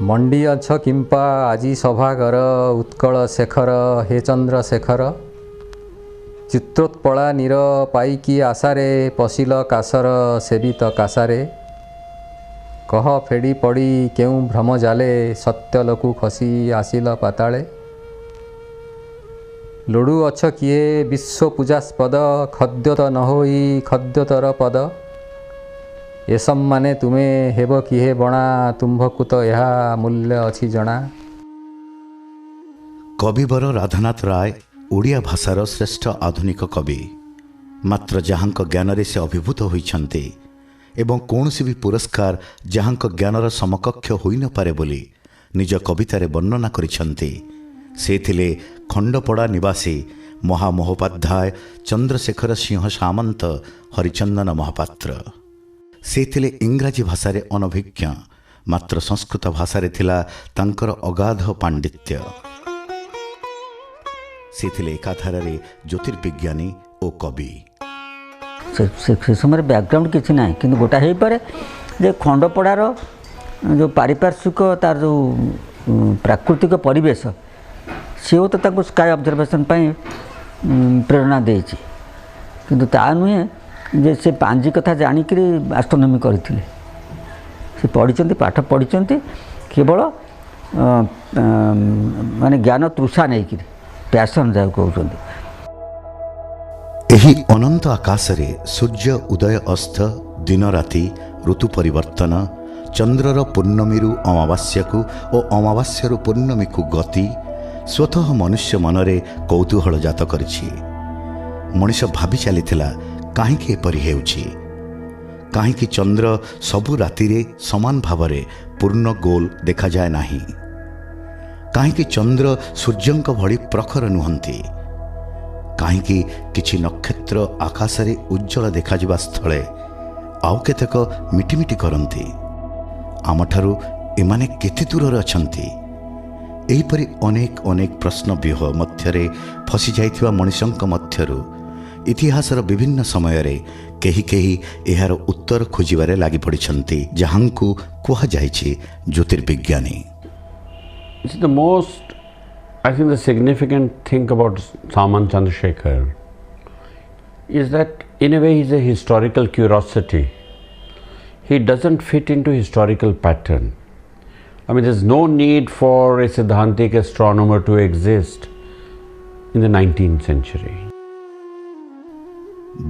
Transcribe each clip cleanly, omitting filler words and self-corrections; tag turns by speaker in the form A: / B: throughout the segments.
A: मंडी अछ किंपा आजी सभागर उत्कल शेखर हे चंद्रशेखर चित्रोत्पला नीर पाईकी आशारे पशिल कासर सेवित कासारे कह फेड़ी पड़ी केउ भ्रम जाले सत्यलकु खसी आसिल पाताले लडू अछ किए विश्व पूजास्पद खद्यत न होई खद्यतर पद ए सम्माने तुमे हेब किहे बणा तुम्भकु तो यह मूल्य अछि जणा।
B: कविवर राधानाथ राय ओडिया भाषार श्रेष्ठ आधुनिक कवि मात्र जहाँक ज्ञान से अभिभूत होइछन्ति एवं कौनसी भी पुरस्कार जहाँक ज्ञानर समकक्ष होई न पारे बोली निज कवितारे वर्णना करिछन्ति से थिले खंडपड़ा निवासी महामहोपाध्याय चंद्रशेखर सिंह सामंत हरिचंदन महापात्र से थिले इंग्राजी भाषारे अनभिज्ञ मात्र संस्कृत भाषारे थिला तांकर अगाध पांडित्य से थिले एकाधारे ज्योतिर्विज्ञानी और कवि
C: से समय बैकग्राउंड किसी ना कि गोटा हो पारे जे खंडपड़ार जो पारिपार्श्विक तार जो प्राकृतिक परिवेश सी तो स्काई ऑब्जर्वेशन प्रेरणा देछि किंतु ता नुहे जे से पांजी कथा जानिक एस्ट्रोनॉमी करते से पढ़ी पाठ पढ़ी केवल माने ज्ञान तृषा नहीं पैशन जहाँ कहते
B: एही अनंत आकाशरे सूर्य उदय अस्त दिन राति ऋतु परिवर्तन चंद्रर पूर्णमीरु अमावास्याकु और अमावास्यारु पूर्णमीकु गति स्वतः मनुष्य मनरे कौतूहल जात करिछि। मनुष्य भाभी चलीथिला काहेकि एपरि हेउछि काहेकि चंद्र सबु रातिरे समान भावरे पूर्ण गोल देखा जाए नाही काहेकि चंद्र सूर्यंक भଳି प्रखर नुहंती काहेकि किछि नक्षत्र आकाशरे उज्जवल देखाजिबा स्थळे आउ केतेक मिटिमिटी करंती आमठारु एमाने केते दूररे अछंती एहिपरि अनेक अनेक प्रश्न व्यूह मध्यरे फसी जाइथिबा मनुष्यंक मध्यरु इतिहासर विभिन्न समय रे केही केही एहार उत्तर खोजिबारे लागि पड़िछंती जहाँकु कुहा जाइछि ज्योतिर्विज्ञानी।
D: The most, I think the significant thing about Samanta Chandrasekhar is that in a way he is a historical curiosity. He doesn't fit into historical pattern. I mean, there's no need for a Siddhantic astronomer to exist in the 19th century.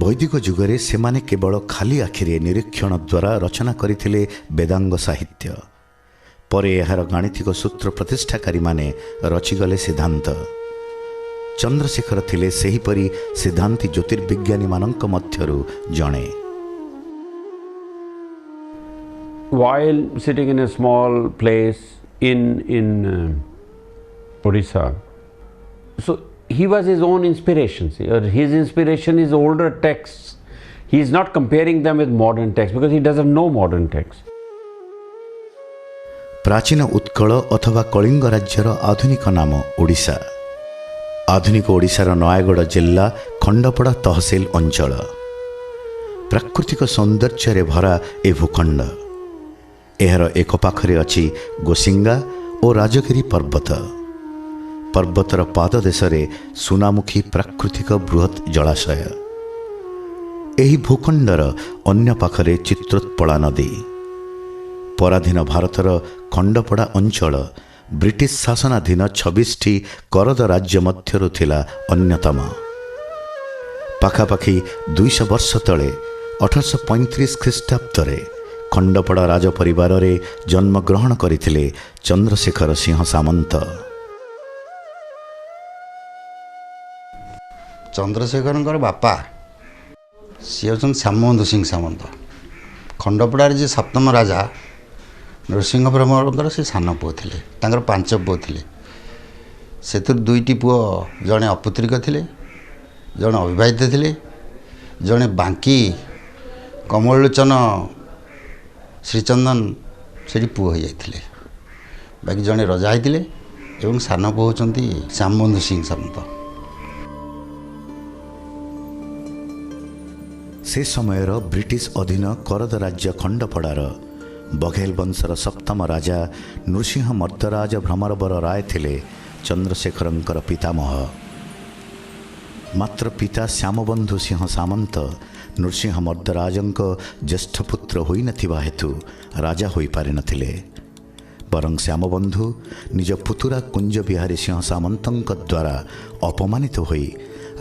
B: वैदिक जुगरे सेमाने केवल खाली आखिरे निरीक्षण द्वारा रचना करिथिले वेदांग साहित्य परे एहार गाणितिक सूत्र प्रतिष्ठाकारी माने रचिगले सिद्धांत चंद्रशेखर थिले सेहीपरि सिद्धांती ज्योतिर्विज्ञानी मानक मध्यरु जणे।
D: While sitting in a small place in Odisha, so he was his own inspiration. His inspiration is older texts. He is not comparing them with modern texts because he doesn't know modern texts.
B: प्राचीन उत्कल अथवा कलिंग राज्यर आधुनिक नाम ओडिशा आधुनिक ओडिशार नयागढ़ जिल्ला खंडपड़ा तहसील अंचल प्राकृतिक सौंदर्य भरा ए भूखंड एहार एक पाखरे अछि गोसिंगा और राजगिरी पर्वत पर्वतर पाददेशरे सुनामुखी प्राकृतिक बृहत जलाशय एही भूखंडर अन्य पाखरे चित्रोत्पला नदी पराधीन भारतर खंडपड़ा अंचल ब्रिटिश शासनाधीन 26टी करद राज्य मध्यरु थिला अन्यतम पाखापाखि 200 वर्ष तले 1835 ख्रीष्टाब्दरे खंडपड़ा राज परिवार रे जन्म ग्रहण करथिले चंद्रशेखर सिंह सामंत।
E: चंद्रशेखर बापा सी हूँ श्यामबंधु सिंह सामंत खंडपड़ार जे सप्तम राजा नरसिंह ब्रह्मकर से सान पुओ थे 5 पुओ थे से 2टी पुओ जड़े अपुत्रिक थे जड़े अविवाहित थे जड़े बांकी कमलोचन श्रीचंदन से पुओ हो जाते बाकी जड़े रजा होते सान पुओ होती श्यामबंधु सिंह सामंत।
B: से समयर ब्रिटिश अधीन करद राज्य खंडपड़ार बघेल वंशर सप्तम राजा नृसिंह मर्दराज भ्रमरवर राय थिले चंद्रशेखरंकर पितामह। मात्र पिता श्यामबंधु सिंह सामंत नृसिंह मर्दराजंक ज्येष्ठ पुत्र होई नथिबा हेतु राजा होई पारि नथिले। बरं श्यामबंधु निज पुतुरा कुंज बिहारी सिंह सामंतंक द्वारा अपमानित होई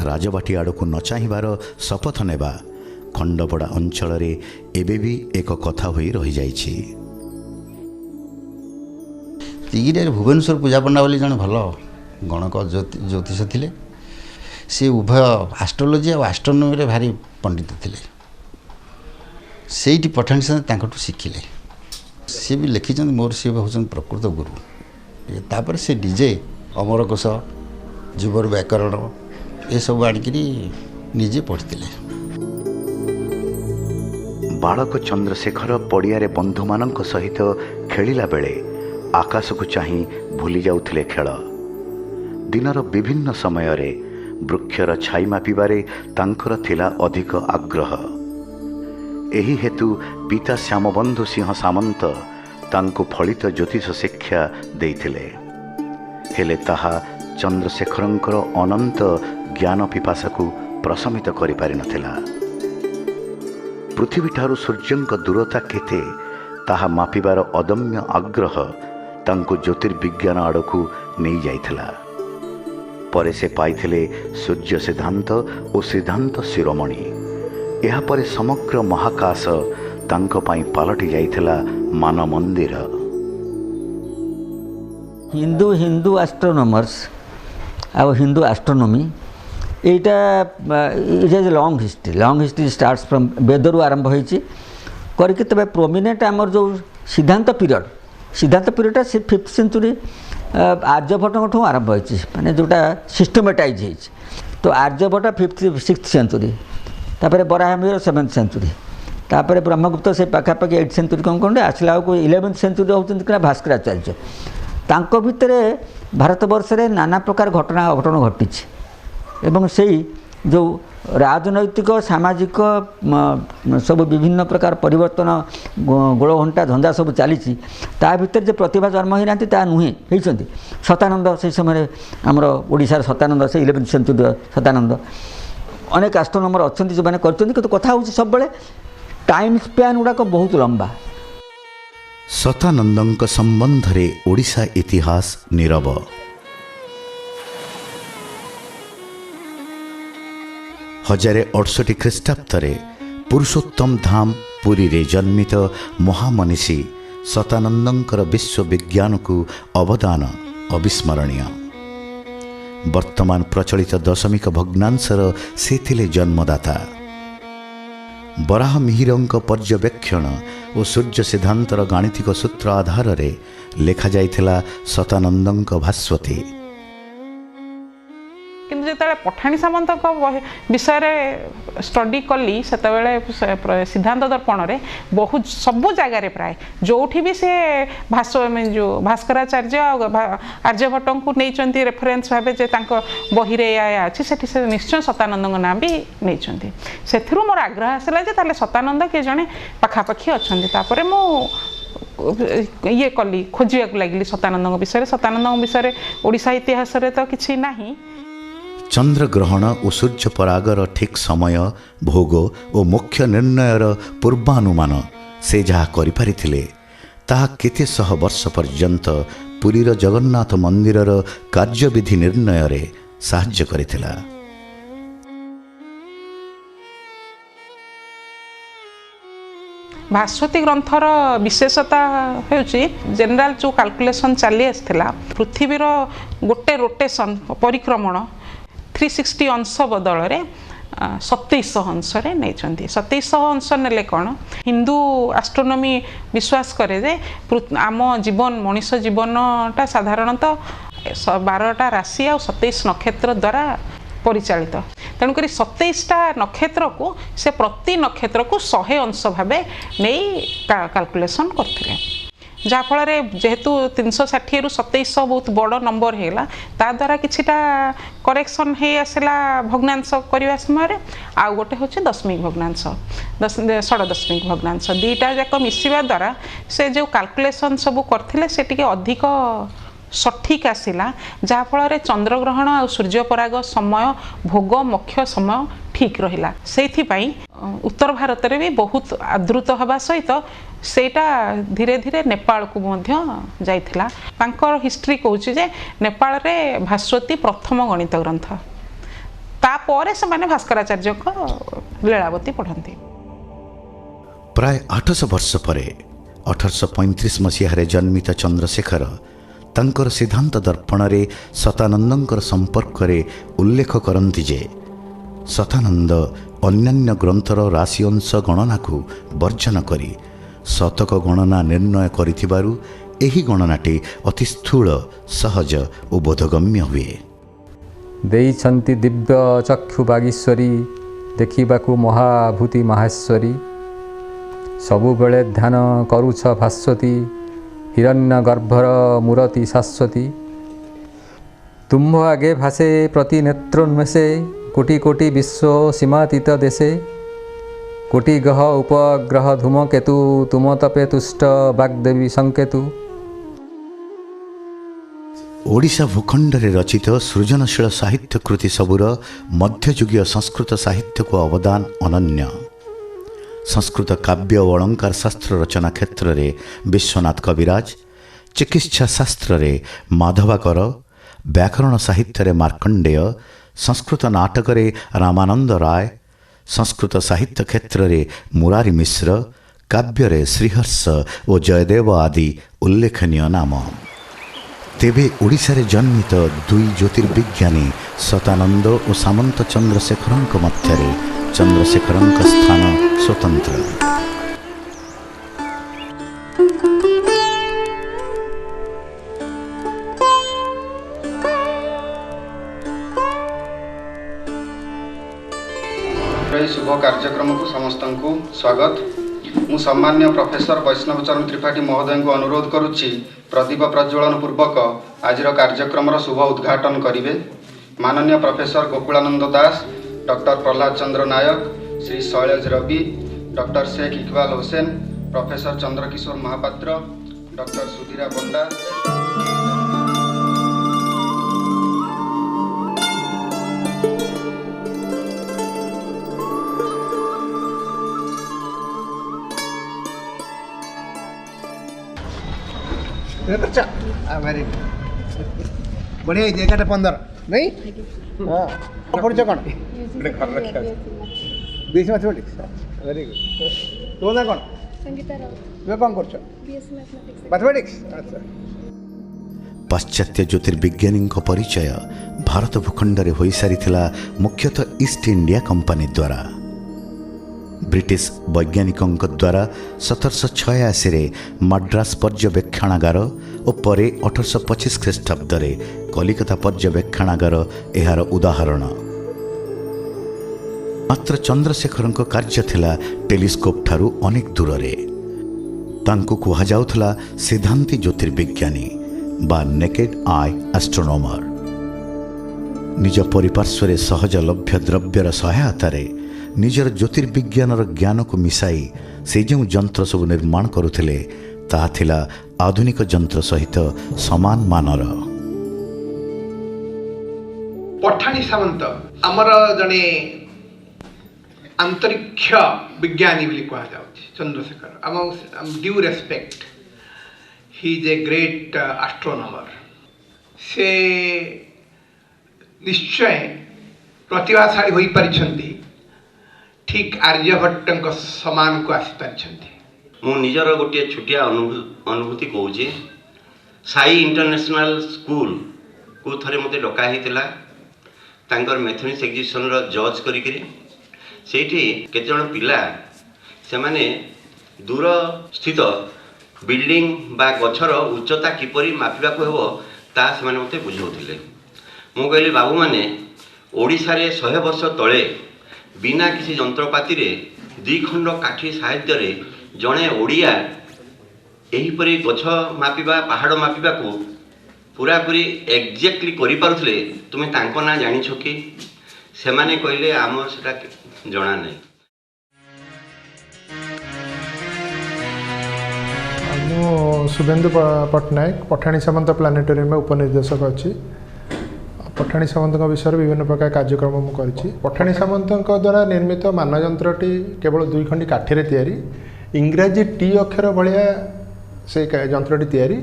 B: राजबाटी आड़क न चाहिबार शपथ नेबा खंडपड़ा अंचल एबे भी एक कथा होई रही जाइछि।
E: तिगिरे भुवनेश्वर पूजा पंडा बोली जन भल गणक ज्योतिष थिले। सी उभय आस्ट्रोलोजी और आस्ट्रोनोमी भारी पंडित थिले। सेठी पठाणी से तांकटू शिखिले। सी भी लिखिछन मोर सी होछन प्रकृत गुरु। तापर से डीजे अमरकोश जुबर व्याकरण ये सब आनिकरी निजे पढ़िथिले।
B: बालक चंद्रशेखर पड़ियारे बंधु मानक सहित खेलिला बेले आकाश को चाहि भूली जाउथिले खेल। दिनर विभिन्न समय रे वृक्षर छाई मापिबारे तांकर थिला अधिक आग्रह। एही हेतु पिता श्यामबंधु सिंह सामंत तांको फलित ज्योतिष शिक्षा देइथिले। हेले ताहा चंद्रशेखरंकर अनंत ज्ञान पिपासा को प्रशमित करि पारि नथिला। पृथ्वी ठारू सूर्यंक दूरता केते ताहा मापिबार अदम्य आग्रह तांको ज्योतिर्विज्ञान आड़कू नहीं जाइथिला। परे से पाइथिले सूर्य सिद्धांत और सिद्धांत शिरोमणि। यहा परे समग्र महाकाश तांको पाई पालटी जाइथिला मान मंदिर।
C: हिंदू एस्ट्रोनॉमर्स और हिंदू एस्ट्रोनॉमी एटा it is long history starts from वेदरू आरंभ होइछि करके तबे प्रोमिनेंट आमर जो सिद्धांत पीरियड से 5th सेंचुरी आर्यभट्ट आरंभ होइछि माने जोटा सिस्टमेटाइज होइछि। तो आर्यभट्ट 5th 6th सेंचुरी तापर बराहमिहिर 7th सेंचुरी तापर ब्रह्मगुप्त से पाखापाखि 8th सेंचुरी कौन कौन आसला 11th सेंचुरी होती भास्कराचार्य। तांको भितरे भारतवर्ष रे नाना प्रकार घटना अघटन घटी एवं से जो राजनैतिक सामाजिक सब विभिन्न प्रकार परिवर्तन गोलघंटा धंदा सब चली भितर जो प्रतिभा जन्म होना ता नुहे होती। सतानंद से समय आमर ओडिशार सतानंद से 11th सेंचुरी सतानंद अनेक एस्ट्रोनॉमर अच्छा जो मैंने कर कथा हो सब बेले टाइम स्पैन गुड़ाक बहुत लंबा।
B: सतानंदंक संबंध रे ओडिशा इतिहास नीरव। हजारे 68 ख्रीष्टाब्दे पुरुषोत्तम धाम पुरी रे जन्मित महामनीषी सतानंदंकर विश्व विज्ञान को अवदान अविस्मरणीय। वर्तमान प्रचलित दशमिक भग्नांशर से थिले जन्मदाता। बराहमिहिरंक पर्यवेक्षण और सूर्य सिद्धांतर गाणितिक सूत्र आधार रे लेखा जाइथिला सतानंदंक भास्वती।
F: किंतु जो पठाणी सामंत विषय स्टडी कली से सिद्धांत दर्पण रे बहुत सबु जगार प्राय जो भी से जो भास्कराचार्य आर्यभट्ट को नहीं रेफरेन्स भाव जे बही अच्छी से निश्चय सतानंद ना भी नहीं से मोर आग्रह आसला जे सतानंद किए जड़े पाखापाखि अच्छा मु ये कली खोजा लगिली सतानंद विषय ओडिशा इतिहास रे तो किसी नहीं।
B: चंद्र ग्रहण और सूर्य परागर ठीक समय भोग और मुख्य निर्णयर पूर्वानुमान से जहा करिपारिथिले ताहा केते शह वर्ष पर्यंत पुरीर जगन्नाथ मंदिरर कार्यविधि निर्णय रे साहाय्य करिथिला।
F: भास्वती ग्रंथर विशेषता होउची जनरल जो कैलकुलेशन चली आसला पृथ्वीर गोटे रोटेशन परिक्रमण 360 अंश बदल रे 2700 अंश रे नहीं 2700 अंश नेले कौन हिंदू एस्ट्रोनॉमी विश्वास करे जे आम जीवन मनीष जीवनटा साधारणतः 12टा राशि और 27 नक्षत्र द्वारा परिचालित। तेणुक 27टा नक्षत्र को से प्रति नक्षत्र को 100 अंश भाव नहीं कैलकुलेशन करथिले। जहाँफल जेहेतु 360 रु 2700 बहुत बड़ नंबर होगा ता द्वारा किछिटा करेक्शन हो आसला भग्नांश करने समय आउ गोटे हूँ दशमिक भग्नांश षड़ दशमिक भग्नांश दुईटा जाक मिसवा द्वारा से जो कैलकुलेशन सब करथिले से टिके अधिक सठिक आसला जहाँफल चंद्रग्रहण और सूर्यपराग समय भोग मुख्य समय ठीक रहा से उत्तर भारत में भी बहुत आदृत हवा सहित सेटा धीरे धीरे नेपाल को जाइथिला तांकर हिस्ट्री कहूँ जे नेपाल रे भास्वती प्रथम गणित ग्रंथ तापर से माने भास्कराचार्य को लीलावती पढ़ती
B: प्राय 800 वर्ष पर 1835 मसीह जन्मित चंद्रशेखर तांकर सिद्धांत दर्पण रे शतानंदंकर संपर्क रे उल्लेख करती जे शतानंद अन्यान्य ग्रंथर राशि अंश गणना को वर्जन करी शतक गणना निर्णय करिथिबारु एही गणनाटी अति स्थूल सहज और बोधगम्य हुए।
A: देइछन्ति दिव्य चक्षु बागीश्वरी देखिबाकू महाभूति माहेश्वरी सबु बेले ध्यान करुछ भास्वती हिरण्य गर्भर मूरति शाश्वती तुम्भ आगे भासे प्रति नेत्रोन्मेषे कोटि कोटि विश्व सीमातीत देशे कोटि ग्रह उपग्रह धूमकेतु तुम तपे तुष्ट बाग्देवी संकेतु।
B: ओडिशा भूखंड रे रचित सृजनशील साहित्य कृति सबुर मध्ययुगीय संस्कृत साहित्य को अवदान अनन्य। संस्कृत काव्य और अलंकार शास्त्र रचना क्षेत्र रे विश्वनाथ कविराज, चिकित्सा शास्त्र रे माधवाकर, व्याकरण साहित्य रे मार्कंडेय, संस्कृत नाटक रे रामानंद राय, संस्कृत साहित्य क्षेत्र रे मुरारी मिश्र, काव्य रे श्रीहर्ष और जयदेव आदि उल्लेखनीय नाम। तेबे ओडिशा रे जन्मित दुई ज्योतिर्विज्ञानी शतानंद और सामंत चंद्रशेखरंक मध्यरे चंद्रशेखरंक स्थान स्वतंत्र।
G: शुभ कार्यक्रम को समस्त को स्वागत। मु सम्मान्य प्रोफेसर वैष्णव चरण त्रिपाठी महोदय को अनुरोध करुच्ची प्रदीप प्रज्वलन पूर्वक आज कार्यक्रम शुभ उद्घाटन करेंगे। माननीय professor Gokulananda Das, doctor Prahlad Chandra Nayak, Shri Shailej Ravi, doctor Sheikh Iqbal Hussain, professor Chandrakishore Mahapatra, doctor Sudhira Panda,
H: very बढ़िया 11:15 नहीं हाँ पढ़ुच कौन घर रखा बीएससी मैथमेटिक्स वेरी गुड तो ना कौन संगीता राउत तुम कौन कर बीएससी मैथमेटिक्स अच्छा।
B: पाश्चात्य ज्योतिर्विज्ञानी परिचय भारत भूखंड रे होई सारिथिला मुख्यतः ईस्ट इंडिया कंपनी द्वारा। ब्रिटिश वैज्ञानिकों द्वारा 1786 रे मद्रास पर्यवेक्षणागार और परे 1825 ख्रीष्टाब्द रे कलिकता पर्यवेक्षणागार एहार उदाहरण। मात्र चंद्रशेखर कार्य थिला टेलीस्कोप ठारू अनेक दूर रे। तांको कुहा जाउथला सिद्धांती ज्योतिर्विज्ञानी बा नेकेड आई एस्ट्रोनॉमर। निज परिपार्श्व सहजलभ्य द्रव्यर सहायता रे निजर ज्योतिर्विज्ञानर ज्ञान को मिसाई से जो जंत्र सब निर्माण करुथिले ताहा थिला आधुनिक जंत्र सहित समान मानर।
H: पठानी सामंत आमर जने अंतरिक्ष विज्ञानी बोली कहा जाउछि चंद्रशेखर। आम due respect he is a great astronomer. से निश्चय प्रतिभाशाली होई परिछंती, ठीक आर्यभट्ट समान को आसी पारिछंती।
I: मु निजर गोटे छुटिया अनुभूति कहूँ। साई इंटरनेशनल स्कूल को थरे मते डका होता तांकर मैथमेटिक्स एग्जिबिशन जज करी सेठी केते जण पिला से माने दूर स्थित बिल्डिंग बा गछर उच्चता किपरि मापिबा को हेबो ता से माने मते बुझाउथिले। मु कहली बाबू माने ओडिसा रे 100 वर्ष तळे बिना किसी जंत्रपाति रे 2 खंड काठी साहाय्य रे जड़े ओडिया एहीपरि गछ मापिबा पहाड़ मापिबा को पूरा पूरी एक्जाक्टली करि पारुथले तुमे तांको ना जानिछ कि सेमाने कहले आमर सेटा जणा नै।
J: मु शुभेन्दु पट्टनायक पठाणी सामंत प्लानेटोरियम में उपनिर्देशक अच्छी। पठाणी सामंत विषय विभिन्न प्रकार कार्यक्रम मु करिछि। पठाणी सामंत द्वारा निर्मित मानयंत्रटी केवल 2 खंडी काठीरे तैयारी इंग्राजी टी अक्षर भाया से यंत्रटी तैयारी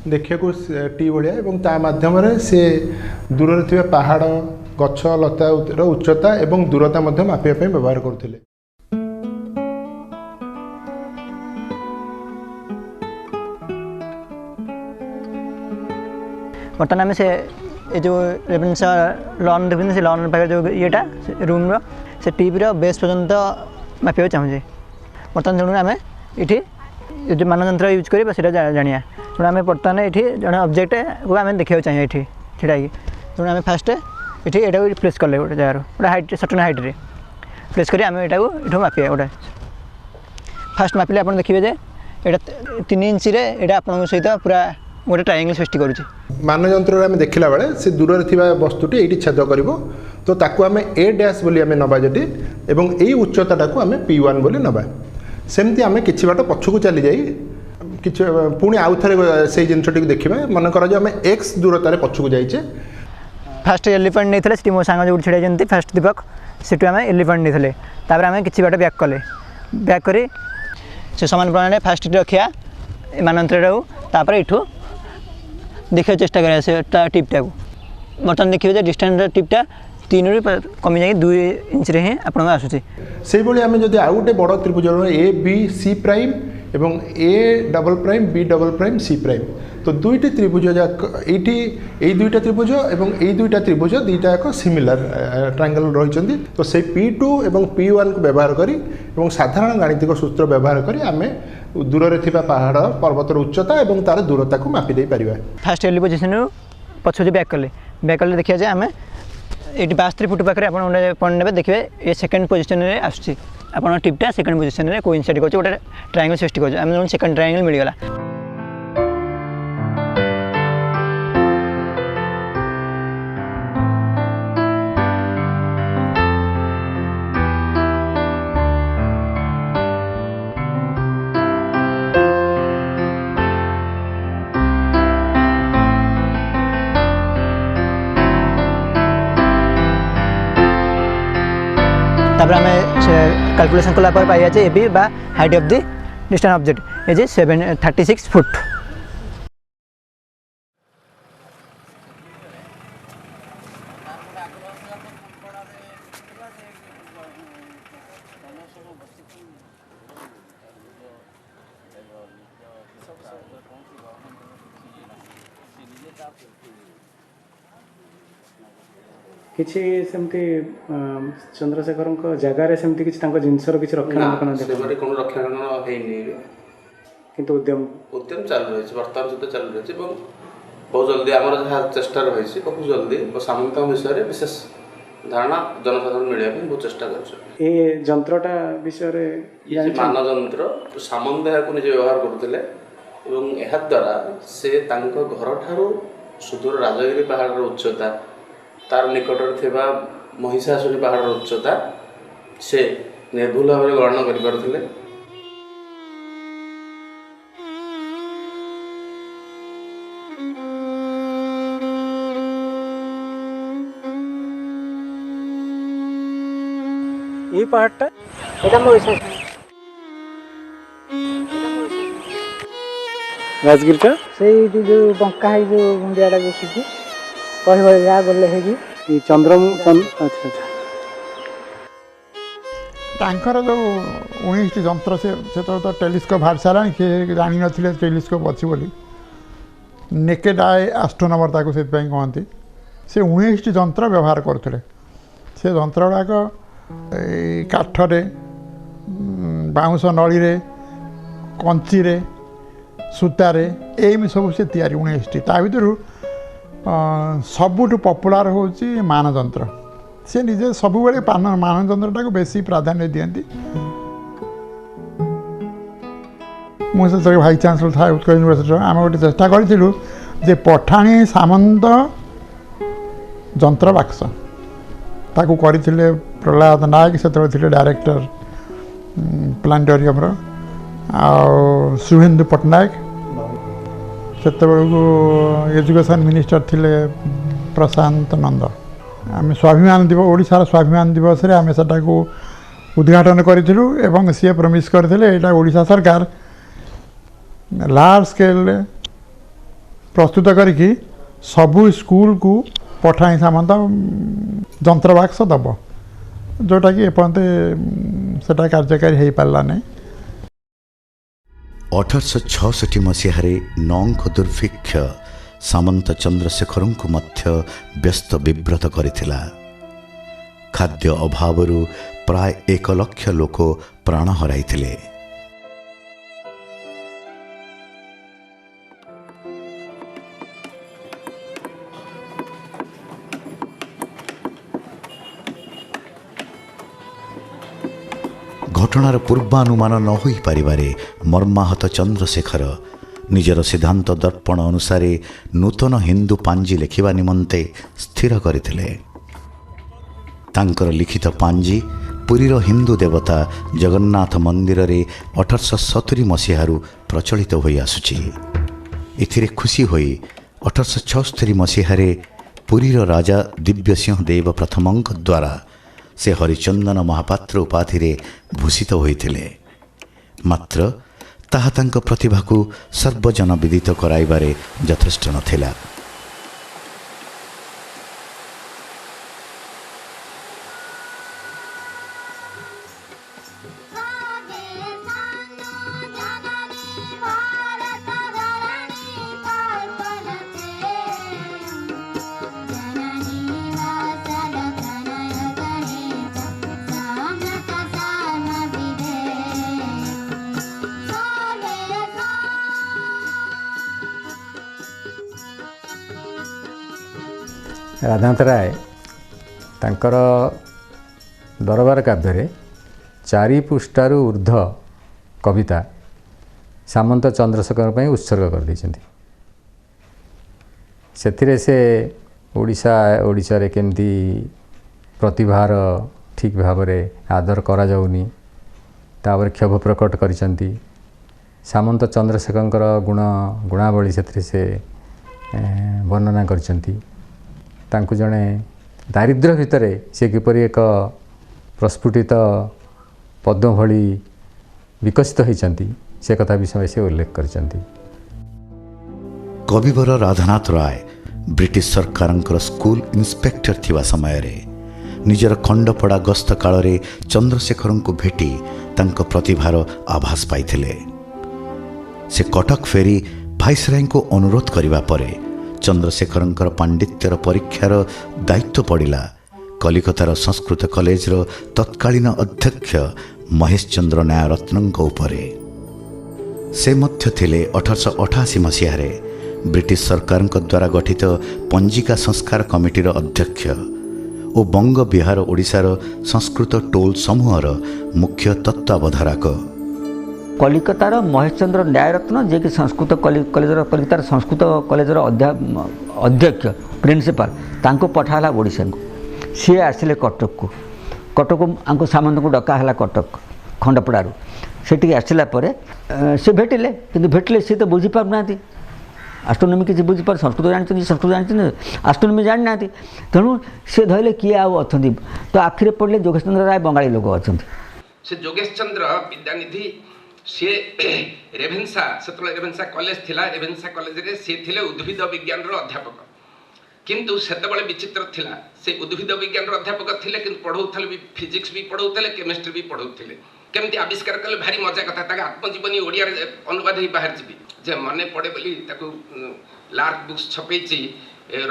J: देखा टी भाया एवं ता माध्यम से दूर थे पहाड़ गछ लता उच्चता एवं दूरता मापिया व्यवहार करते।
K: बर्तमान आम से ये जो रेभेन्सा लॉन देखते से लॉन पाखे जो येटा रूम से टीवी बेस पर्यंत मापा चाहूँगे। बर्तमान तेणु आम ये जो मानयंत्र यूज करें से जाना तेणु आम बर्तमान ये जड़े ऑब्जेक्ट को आम देखा चाहिए ये छिड़ा तेणु आम फास्ट ये यहाँ प्लेस कले गोटे जगार गोटे हाइट सर्टेन हाइट्रे प्लेस कर आम यहाँ मापा गोटे फास्ट मापिले आप देखिए ये 3 इंच यहाँ आप सहित पूरा गोटे ट्रायंगल सृष्टि करुँच।
J: मानयंत्र आम देखला बेले से दूर थी वस्तुटी ये छेद कर तो ताकू आम ए डैश बोली आम नवा जेटी एवं यही उच्चता को आम P1 बोली नवा सेमती आम कि बाट पछकू चली जाई कि पुणी आउ थे से जिनटी देखा मन कर आम एक्स दूरतार पछकू जाइए।
K: फास्ट एलिफेंट नहीं थे मो सांग जो छिड़ा जमी फास्ट दीपक से आम एलिफेंट नहीं तापर आम कि बाट बैक कले बैक कर समान प्रणाली फास्ट रखा मानयंत्र तापर यू देखा चेष्टा करें से टिप्टा को बर्तमान देखिए डिस्टेंस टिप्टा 3 रू कमी जाए 2 इंच रे आप आसूँ
J: से आम जब आउ गोटे बड़ त्रिभुज ए बी सी प्राइम एवं A double prime B double prime C prime तो 2टी त्रिभुज ये 2टा त्रिभुज एवं ये 2टा त्रिभुज 2टा एक सिमिलर ट्रायंगल रही तो से P2 एवं P1 को व्यवहार करी एवं साधारण गाणितिक सूत्र व्यवहार करी आम दूर थे पहाड़ पर्वतर उच्चता एवं तार दूरता को मापी दे पारिबा।
K: फास्ट एली पोजिशन पछ जो बैक कले देखिए जे आम ये 52 फुट पाखे आप ने देखिए ये सेकेंड पोजिशन में आसूँ आप टिप्टा सेकेंड पोजिशन में कोइनसाइड कर गोटे ट्रायंगल सृष्टि कर सेकेंड ट्रायंगल मिलगला। तापर आम कैलकुलेशन कला पाई जाए ए बी बा height of the distance object ये 36 फुट।
L: किसी सेमती चंद्रशेखर जगार सेमती किसी जिनसर किसी रक्षणाबेक्षण
M: रक्षणाबेक्षण है
L: किंतु उद्यम
M: उद्यम चालू रही बर्तमान सुधा चालू रही बहुत जल्दी आम जहाँ चेष्टा रही बहुत जल्दी सामंत विषय में विशेष धारणा जनसाधारण मिलने बहुत चेष्टा कर
L: जंत्रटा विषय
M: मानयंत्र सामंत यहाँ निजे व्यवहार करुले द्वारा से घर ठारू सुदूर राजगिरी पहाड़ उच्चता तार निकट थिबा महिषासुरी पहाड़ उच्चता से निर्भुल भाव गणना कर पारुथिले।
L: ये पहाड़टा
K: एटा महिषासुर
L: राजगिरी
K: से जो बंका है जो गुंडियाटा बसी कही भाई गले है
L: चंद्रमु अच्छा
N: तांकर जो 19टी जंत्र से तो टेलीस्कोप बाहर सारा किए जानी नथिले टेलीस्कोप अच्छी बोली नेकेड आई एस्ट्रोनॉमर ताको से कहते से 19टी जंत्र व्यवहार करते से जंत्र गुड़ाक काठरे बाउंश नली रे कंची रे सूतारे एम सब से तैयारी 19टी ता भीतर सबुठ पपुलार होची मानयंत्र से निजे सब मानयंत्रटा को बेसी प्राधान्य दियंती मुझे भाइस चान्सलर था उत्कल यूनिवर्सिटी आम गोटे चेष्टा करूँ जे पठाणी सामंत जंत्र बाक्स ताकू करते प्रहलाद नायक से डायरेक्टर प्लानेटोरियम शुभेन्दु पट्टनायक से एजुकेशन मिनिस्टर थिले प्रशांत नंद आम स्वाभिमान दिवस ओडिशार स्वाभिमान दिवस रे आम सेटा को उद्घाटन करूँ सी प्रमिश करते ओडिशा सरकार लार्ज स्केल प्रस्तुत करके सबू स्कूल को पठाणी सामंत जंत्र बाक्स दब जोटा कि एपर्यंत कार्यकारी हो पारा नहीं
B: 1866 मसीह नौंख दुर्भिक्ष सामंत चंद्रशेखर को मध्य व्यस्त विव्रत करिथिला। खाद्य अभावरू प्राय 1 लाख लोक प्राण हराइथिले। घटनार पूर्वानुमान न होई पारिबारे मर्माहत चंद्रशेखर निजर सिद्धांत दर्पण अनुसार नूतन हिंदू पांजी लिखिबा निमंते स्थिर करथिले। तांकर लिखित पांजी पुरीर हिंदू देवता जगन्नाथ मंदिर रे 1870 मसीहारू प्रचलित होई आसुची। एथिरे खुशी होई 1876 मसीहारे पुरीर राजा दिव्यसिंह देव प्रथमंक द्वारा से हरिचंदन महापात्र उपाधि भूषित होइथिले। मात्र ताहा तांक प्रतिभा को सर्वजन विदित कराइबारे यथेष्ट नथिला।
A: राधानाथ राय तांकर दरबार काव्य 4 पृष्ठारू ऊर्ध्व कविता सामंत चंद्रशेखर पर उत्सर्ग कर देइछन्ति। सेथिरे से ओडिशा रे केमती प्रतिभार ठीक भाव में आदर करा जाउनी तापर क्षोभ प्रकट करिसन्ति। सामंत चंद्रशेखर गुणावली से वर्णना करिसन्ति। तांकु जने दारिद्र्य भितर से किपरि एक प्रस्फुटित पद्म भली विकसित होइचन्ति से कथा विषय से उल्लेख करिसन्ति।
B: कविवर राधानाथ राय ब्रिटिश सरकारंकर स्कूल इंस्पेक्टर थिबा समय रे निजर खंडपड़ा गस्त काल रे चंद्रशेखर को भेटी तांको प्रतिभार आभास पाइथिले। से कटक फेरी भाइसराय को अनुरोध करिबा परे चंद्रशेखर पांडित्यर परीक्षार दायित्व पड़ा कलिकतार संस्कृत कॉलेजर तत्कालीन अध्यक्ष महेश चंद्र न्यायरत्न उपरे। से मध्य थिले 1888 मसीह ब्रिटिश सरकार द्वारा गठित पंजिका संस्कार कमिटीर अध्यक्ष और बंग बिहार ओडिशार संस्कृत टोल समूहर मुख्य तत्वावधारक।
C: कलिकतार महेश चंद्र न्यायरत्न जे कि संस्कृत कलिकतार संस्कृत कॉलेजर अध्यक्ष प्रिंसिपाल तांको पठाला ओडिशा को सी आसिले कटक आंको सामंत को डका कटक खंडपड़ारू सेठी आसला परे से भेटिले किंतु भेटिले सी तो बुझी पारना आस्ट्रोनोमी किसी बुझी पार संस्कृत जानते संस्कृत जानते आस्ट्रोनोमी जानी ना तेणु सी धरले किए आखि तो आखिरे पड़े जोगेश चंद्र राय बंगाली लोक अच्छा
O: से जोगेश चंद्र विद्यानिधि सी रेभेन्सा रेभेन्सा कॉलेज थिला रेभेन्सा कॉलेज रे सी थिले उद्भिद विज्ञान रो अध्यापक किंतु सेतबळे विचित्र थिला से उद्भिद विज्ञान रो अध्यापक थिले किंतु पढौथले फिजिक्स भी पढौथले केमिस्ट्री भी पढौथले केमती आविष्कार कले भारी मजा कथा ताका आत्मजीवनी ओडिया रे अनुवाद ही बाहर जीबी जे मने पड़े बोली ताको लार्क बुक्स छपेची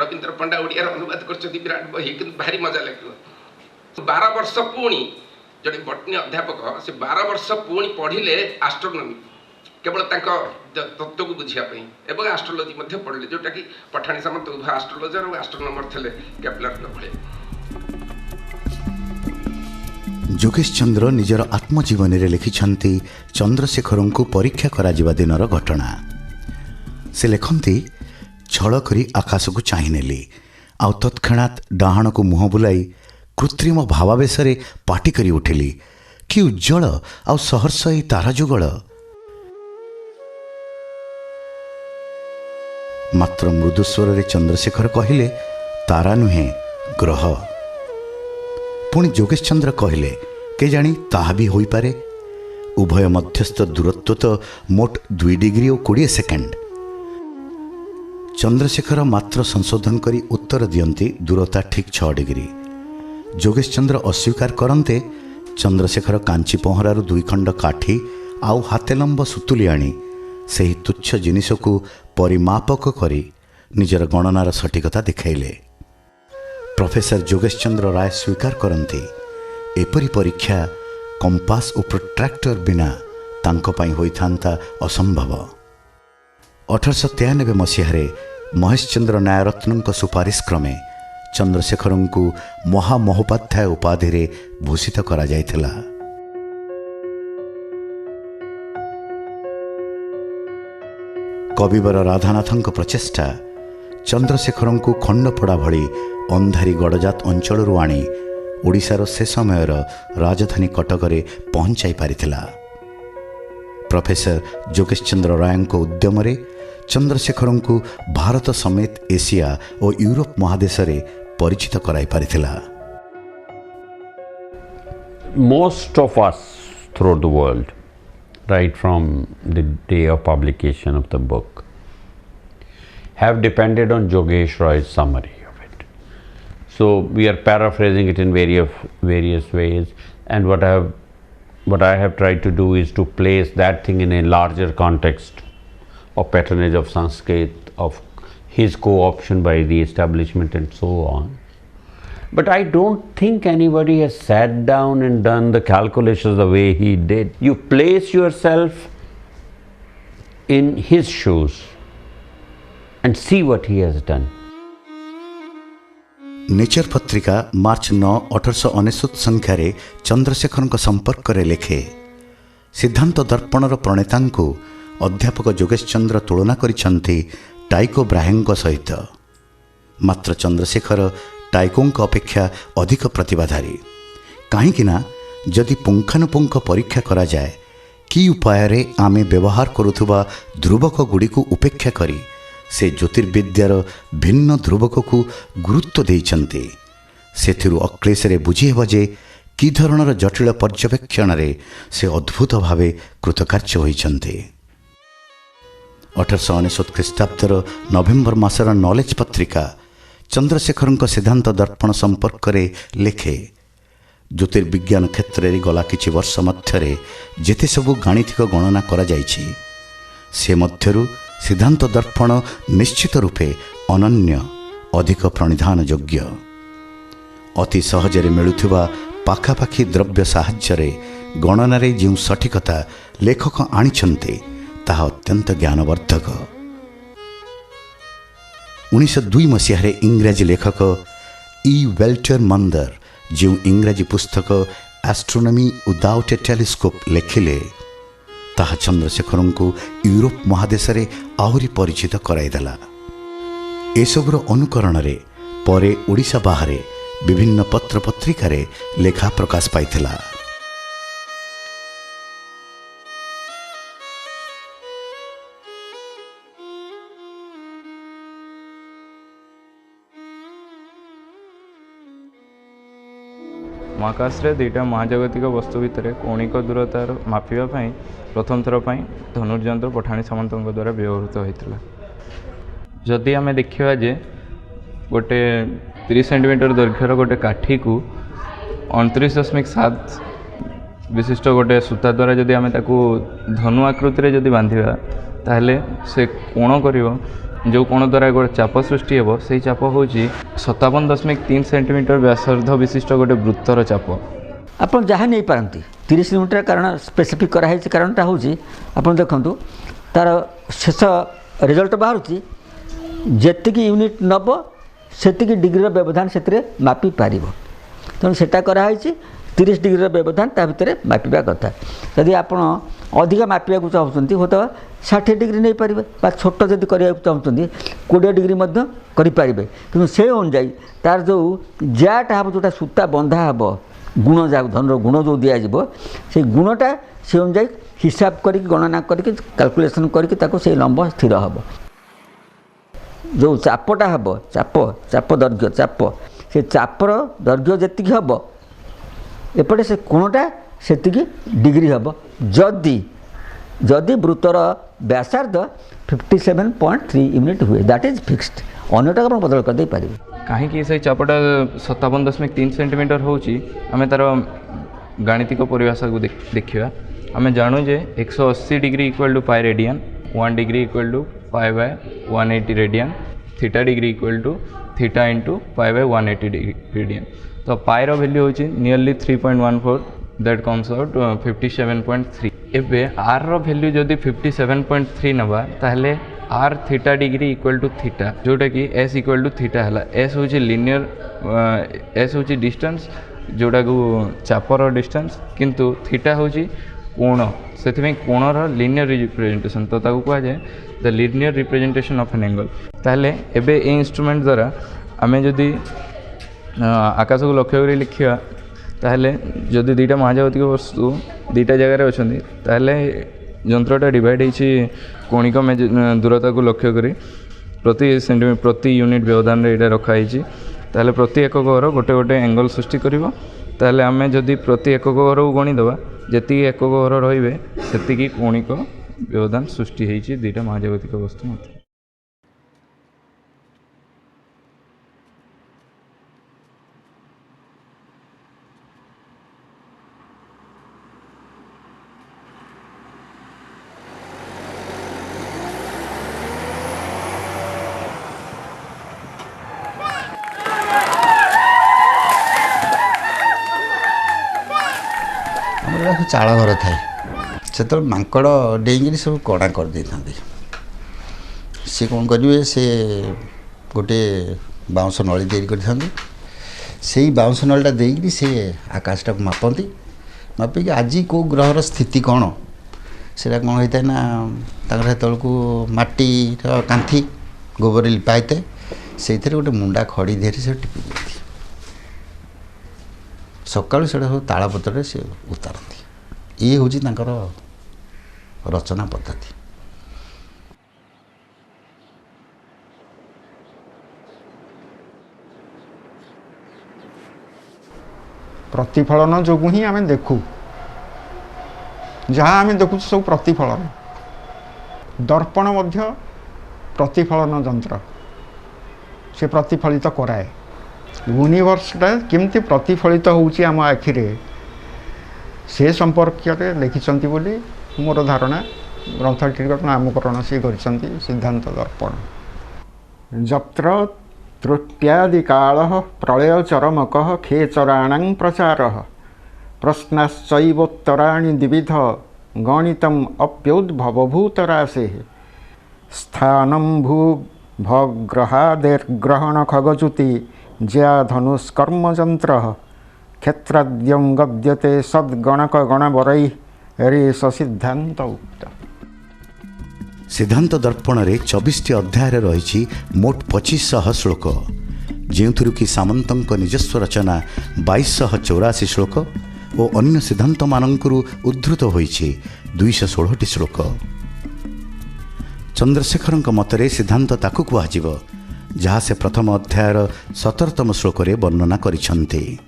O: रविंद्र पंडा ओडिया रे अनुवाद करछथि विराट बही किंतु भारी मजा लागलो 12 वर्ष पुणी जड़े बटनी अध्यापक से 12 वर्ष पुणी पढ़िले एस्ट्रोनॉमी केवल तत्व को बुझापी एवं एस्ट्रोलोजी पढ़ले जोटा कि पठाणी सामंत उभय एस्ट्रोलोजर और एस्ट्रोनॉमर थे केपलर भाई
B: ଯୋଗେଶ ଚନ୍ଦ୍ର ନିଜର ଆତ୍ମଜୀବନୀରେ ଲେଖିଛନ୍ତି ଚନ୍ଦ୍ରଶେଖରଙ୍କୁ ପରୀକ୍ଷା କରାଯିବା ଦିନର ଘଟଣା। ସେ ଲେଖନ୍ତି, ଛଳ କରି ଆକାଶକୁ ଚାହିଁନେଲି, ଆଉ ତତ୍କ୍ଷଣାତ୍ ଡାହାଣକୁ ମୁହଁ ବୁଲାଇ କୃତ୍ରିମ ଭାବାବେଶରେ ପାଟି କରି ଉଠିଲି, କି ଉଜ୍ଜଳ ଆଉ ସହର୍ଷ ଏହି ତାରା ଯୁଗଳ। ମାତ୍ର ମୃଦୁ ସ୍ୱରରେ ଚନ୍ଦ୍ରଶେଖର କହିଲେ, ତାରା ନୁହେଁ, ଗ୍ରହ। ପୁଣି ଯୋଗେଶ ଚନ୍ଦ୍ର କହିଲେ, କେଜାଣି ତାହା ବି ହୋଇପାରେ। ଉଭୟ ମଧ୍ୟସ୍ଥ ଦୂରତ୍ୱ ତ ମୋଟ 2 ଡିଗ୍ରୀ ଓ 20 ସେକେଣ୍ଡ। ଚନ୍ଦ୍ରଶେଖର ମାତ୍ର ସଂଶୋଧନ କରି ଉତ୍ତର ଦିଅନ୍ତି, ଦୂରତା ଠିକ୍ 6 ଡିଗ୍ରୀ। ଯୋଗେଶ ଚନ୍ଦ୍ର ଅସ୍ୱୀକାର କରନ୍ତେ ଚନ୍ଦ୍ରଶେଖର କାଞ୍ଚି ପହଁରାରୁ 2 ଖଣ୍ଡ କାଠି ଆଉ ହାତେଲମ୍ବ ସୁତୁଲି ଆଣି ସେହି ତୁଚ୍ଛ ଜିନିଷକୁ ପରିମାପକ କରି ନିଜର ଗଣନାର ସଠିକତା ଦେଖାଇଲେ। ପ୍ରଫେସର ଯୋଗେଶ ଚନ୍ଦ୍ର ରାୟ ସ୍ୱୀକାର କରନ୍ତି, ଏପରି ପରୀକ୍ଷା କମ୍ପାସ ଓ ପ୍ରୋଟ୍ରାକ୍ଟର ବିନା ତାଙ୍କ ପାଇଁ ହୋଇଥାନ୍ତା ଅସମ୍ଭବ। 1893 ମସିହାରେ ମହେଶ ଚନ୍ଦ୍ର ନ୍ୟାୟରତ୍ନଙ୍କ ସୁପାରିଶ କ୍ରମେ ଚନ୍ଦ୍ରଶେଖରଙ୍କୁ ମହାମହୋପାଧ୍ୟାୟ ଉପାଧିରେ ଭୂଷିତ କରାଯାଇଥିଲା। କବିବର ରାଧାନାଥଙ୍କ ପ୍ରଚେଷ୍ଟା ଚନ୍ଦ୍ରଶେଖରଙ୍କୁ ଖଣ୍ଡପଡ଼ା ଭଳି ଅନ୍ଧାରୀ ଗଡ଼ଜାତ ଅଞ୍ଚଳରୁ ଆଣି ଓଡ଼ିଶାର ସେ ସମୟର ରାଜଧାନୀ କଟକରେ ପହଞ୍ଚାଇ ପାରିଥିଲା। ପ୍ରଫେସର ଯୋଗେଶ ଚନ୍ଦ୍ର ରାୟଙ୍କ ଉଦ୍ୟମରେ ଚନ୍ଦ୍ରଶେଖରଙ୍କୁ ଭାରତ ସମେତ ଏସିଆ ଓ ୟୁରୋପ ମହାଦେଶରେ ପରିଚିତ କରାଇ ପାରିଥିଲା।
D: Most of us throughout the world, right from the day of publication of the book, have depended on Yogesh Roy's summary of it. So we are paraphrasing it in various ways, and what I have tried to do is to place that thing in a larger context of patronage of Sanskrit, of his co-option by the establishment and so on. But I don't think anybody has sat down and done the calculations the way he did. You place yourself in his shoes and see what he has done.
B: Nature ପତ୍ରିକା March 9, 1899 ସଂଖ୍ୟାରେ ଚନ୍ଦ୍ରଶେଖରଙ୍କ ସମ୍ପର୍କରେ ଲେଖେ, ସିଦ୍ଧାନ୍ତ ଦର୍ପଣର ପ୍ରଣେତାଙ୍କୁ ଅଧ୍ୟାପକ ଯୋଗେଶ ଚନ୍ଦ୍ର ତୁଳନା କରିଛନ୍ତି ଟାଇକୋ ବ୍ରାହେଙ୍କ ସହିତ। ମାତ୍ର ଚନ୍ଦ୍ରଶେଖର ଟାଇକୋଙ୍କ ଅପେକ୍ଷା ଅଧିକ ପ୍ରତିଭାଧାରୀ। କାହିଁକିନା ଯଦି ପୁଙ୍ଖାନୁପୁଙ୍ଖ ପରୀକ୍ଷା କରାଯାଏ, କି ଉପାୟରେ ଆମେ ବ୍ୟବହାର କରୁଥିବା ଧ୍ରୁବକ ଗୁଡ଼ିକୁ ଉପେକ୍ଷା କରି ସେ ଜ୍ୟୋତିର୍ବିଦ୍ୟାର ଭିନ୍ନ ଧ୍ରୁବକକୁ ଗୁରୁତ୍ୱ ଦେଇଛନ୍ତି। ସେଥିରୁ ଅକ୍ଳେଶରେ ବୁଝିହେବ ଯେ କି ଧରଣର ଜଟିଳ ପର୍ଯ୍ୟବେକ୍ଷଣରେ ସେ ଅଦ୍ଭୁତ ଭାବେ କୃତକାର୍ଯ୍ୟ ହୋଇଛନ୍ତି। 1899 ଖ୍ରୀଷ୍ଟାବ୍ଦର ନଭେମ୍ବର ମାସର ନଲେଜ ପତ୍ରିକା ଚନ୍ଦ୍ରଶେଖରଙ୍କ ସିଦ୍ଧାନ୍ତ ଦର୍ପଣ ସମ୍ପର୍କରେ ଲେଖେ, ଜ୍ୟୋତିର୍ବିଜ୍ଞାନ କ୍ଷେତ୍ରରେ ଗଲା କିଛି ବର୍ଷ ମଧ୍ୟରେ ଯେତେ ସବୁ ଗାଣିତିକ ଗଣନା କରାଯାଇଛି, ସେ ମଧ୍ୟରୁ ସିଦ୍ଧାନ୍ତ ଦର୍ପଣ ନିଶ୍ଚିତ ରୂପେ ଅନନ୍ୟ, ଅଧିକ ପ୍ରଣିଧାନ ଯୋଗ୍ୟ। ଅତି ସହଜରେ ମିଳୁଥିବା ପାଖାପାଖି ଦ୍ରବ୍ୟ ସାହାଯ୍ୟରେ ଗଣନାରେ ଯେଉଁ ସଠିକତା ଲେଖକ ଆଣିଛନ୍ତି, ତାହା ଅତ୍ୟନ୍ତ ଜ୍ଞାନବର୍ଦ୍ଧକ। 1902 ମସିହାରେ ଇଂରାଜୀ ଲେଖକ ଇ ୱେଲ୍ଟର ମନ୍ଦର ଯେଉଁ ଇଂରାଜୀ ପୁସ୍ତକ ଆଷ୍ଟ୍ରୋନମି ୱିଦାଉଟ୍ ଏ ଟେଲିସ୍କୋପ୍ ଲେଖିଲେ, ତାହା ଚନ୍ଦ୍ରଶେଖରଙ୍କୁ ୟୁରୋପ ମହାଦେଶରେ ଆହୁରି ପରିଚିତ କରାଇଦେଲା। ଏସବୁର ଅନୁକରଣରେ ପରେ ଓଡ଼ିଶା ବାହାରେ ବିଭିନ୍ନ ପତ୍ରପତ୍ରିକାରେ ଲେଖା ପ୍ରକାଶ ପାଇଥିଲା।
P: ମହାକାଶରେ ଦୁଇଟା ମହାଜାଗତିକ ବସ୍ତୁ ଭିତରେ କୌଣିକ ଦୂରତାର ମାପିବା ପାଇଁ ପ୍ରଥମ ଥର ପାଇଁ ଧନୁର୍ଯନ୍ତ୍ର ପଠାଣି ସାମନ୍ତଙ୍କ ଦ୍ୱାରା ବ୍ୟବହୃତ ହୋଇଥିଲା। ଯଦି ଆମେ ଦେଖିବା ଯେ ଗୋଟେ 30 ସେଣ୍ଟିମିଟର ଦୈର୍ଘ୍ୟର ଗୋଟେ କାଠିକୁ 29.7 ବିଶିଷ୍ଟ ଗୋଟେ ସୂତା ଦ୍ୱାରା ଯଦି ଆମେ ତାକୁ ଧନୁ ଆକୃତିରେ ଯଦି ବାନ୍ଧିବା, ତାହେଲେ ସେ କୋଣ କରିବ, ଯେଉଁ କୋଣ ଦ୍ୱାରା ଗୋଟେ ଚାପ ସୃଷ୍ଟି ହେବ, ସେହି ଚାପ ହେଉଛି 57.3 ସେଣ୍ଟିମିଟର ବ୍ୟାସାର୍ଦ୍ଧ ବିଶିଷ୍ଟ ଗୋଟେ ବୃତ୍ତର ଚାପ।
C: ଆପଣ ଯାହା ନେଇପାରନ୍ତି 30 ସେଣ୍ଟିମିଟର, କାରଣ ସ୍ପେସିଫିକ୍ କରାହେଇଛି। କାରଣଟା ହେଉଛି, ଆପଣ ଦେଖନ୍ତୁ ତା'ର ଶେଷ ରେଜଲ୍ଟ ବାହାରୁଛି, ଯେତିକି ୟୁନିଟ୍ ନେବ ସେତିକି ଡିଗ୍ରୀର ବ୍ୟବଧାନ ସେଥିରେ ମାପିପାରିବ। ତେଣୁ ସେଇଟା କରାହେଇଛି। 30 डिग्री व्यवधान ता भितर मापिबा कथा यदि आपण अधिक मापिया चाहते हुए तो 60 डिग्री नहीं पारे बा छोट जदि करने चाहते 20 डिग्री करें कि से अनुजाई तार जो जैट हम जोटा सूता बंधा हे गुण जा धन गुण जो दिज्व से गुणटा से अनुजाई हिसाब कर गणना करके कैलकुलेशन करके लंब स्थिर हम जो चापटा हे चाप दैर्घ्य चाप से चापर दैर्घ्य जी हम एपटे से कोणटा से डिग्री हम जदि जदि वृत्तर व्यासार्ध 57.3 यूनिट हुए दैट इज फिक्स्ड अन्यटा आप बदल कर दे पारे
P: कहीं से चापटा 57.3 सेंटीमीटर होची आम तार गाणितिक परिभाषा को देखा आम जानू जे 180 degree equal to pi radian 1 degree equal to pi by 180 radian theta degree equal to theta into pi by 180 radian तो पाइर वैल्यू होची नियरली 3.14 दैट कम्स आउट 57.3 एबे आर रो वैल्यू जदि 57.3 नबा ताहले आर theta degree equal to theta जोटा कि एस इक्वल टू थीटा हला एस होची लिनियर एस होची डिस्टेंस जोटा को चापर डिस्टेंस किंतु थीटा होची कोण से कोणर लिनियर रिप्रेजेंटेशन तो ताकू कहा जाए the linear representation of an angle ताहले एबे ए इंस्ट्रूमेंट द्वारा आमे जदि आकाश को लक्ष्य कर लिखा ताहले जदि दुईटा महाजागतिक वस्तु दुईटा जगार अच्छा ताहले यंत्रटा डिवाइड होती कौणिक दूरता को लक्ष्य करी प्रति सेंटीमीटर प्रति यूनिट व्यवधान यहाँ रखाई ताहले प्रति एकक घर गोटे गोटे एंगल सृष्टि करिवो ताहले आमे जदि प्रति एकक घर को गणिदेवा जी एकक घर रे से कौणिक व्यवधान सृष्टि होती दुईटा महाजागतिक वस्तु मध्य
E: चाल घर थाए से माकड़ डेईकि सब कड़ा कर दे सी कौन करेंगे से गोटे बाउंस नली तैयारी कर बाउंस नलटा देकी से आकाशटा को मापती मापिक आज कौ ग्रहर स्थिति कौन से कौन होता है ना को माटी कांथी गोबर लिपा होता है से गोटे मुंडा खड़ी देहरे से टिपी जाती सकाल से सब तालपत्र से उतारती ये हूँ रचना पद्धति
Q: प्रतिफलन जो ही आम देखू जहाँ आम देखु सब प्रतिफलन दर्पण मध्य प्रतिफलन जंत्र से प्रतिफलित कराए यूनिवर्सटा केमती प्रतिफलित होउची आम आखिरे से संपर्क लिखिंट बोली मोर धारणा ग्रंथटिर नामकरण से सिद्धांत दर्पण जत्र त्रुट्यादि काल प्रलय चरमक खेचराणां प्रचार प्रश्नाश्चैवोत्तराणि द्विविध गणितम् अप्युद्भवभूतराशे स्थानं भूभग्रहादेर्ग्रहण खगच्युति ज्या धनुष्कर्मजंत्र क्षेत्राद्यं गद्यते सद्गणक गणवरै रेश सिद्धांत उक्त
B: सिद्धांत दर्पण रे 24 अध्याय रही मोट 2500 श्लोक जो कि सामंतଙ୍କ निजस्व रचना 2284 श्लोक और अन्य सिद्धांत मानकरू उद्धृत होईछि 216 श्लोक चंद्रशेखर मतरे सिद्धांत ताकू कहुव जहाँ से प्रथम अध्यायर 17तम श्लोक वर्णना करिछन्ति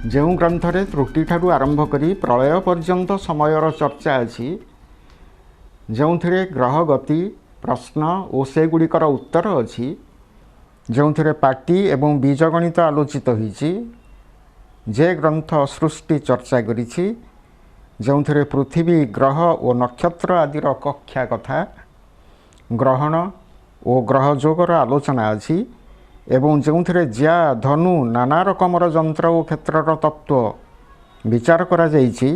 Q: जो ग्रंथरे त्रुटि ठारू आरंभ करी प्रलय पर्यंत समयर चर्चा अच्छी जो ग्रह गति प्रश्न और से गुड़िकर उत्तर अच्छी जो पाटी एवं बीजगणित आलोचित होईछि जे ग्रंथ सृष्टि चर्चा करिछि जो पृथ्वी ग्रह और नक्षत्र आदिर कक्षा कथा ग्रहण और ग्रह जोगर आलोचना अच्छी एवं जो ज्या धनु नाना रकमर जंत्र और क्षेत्रर तत्व विचार करा जाइछि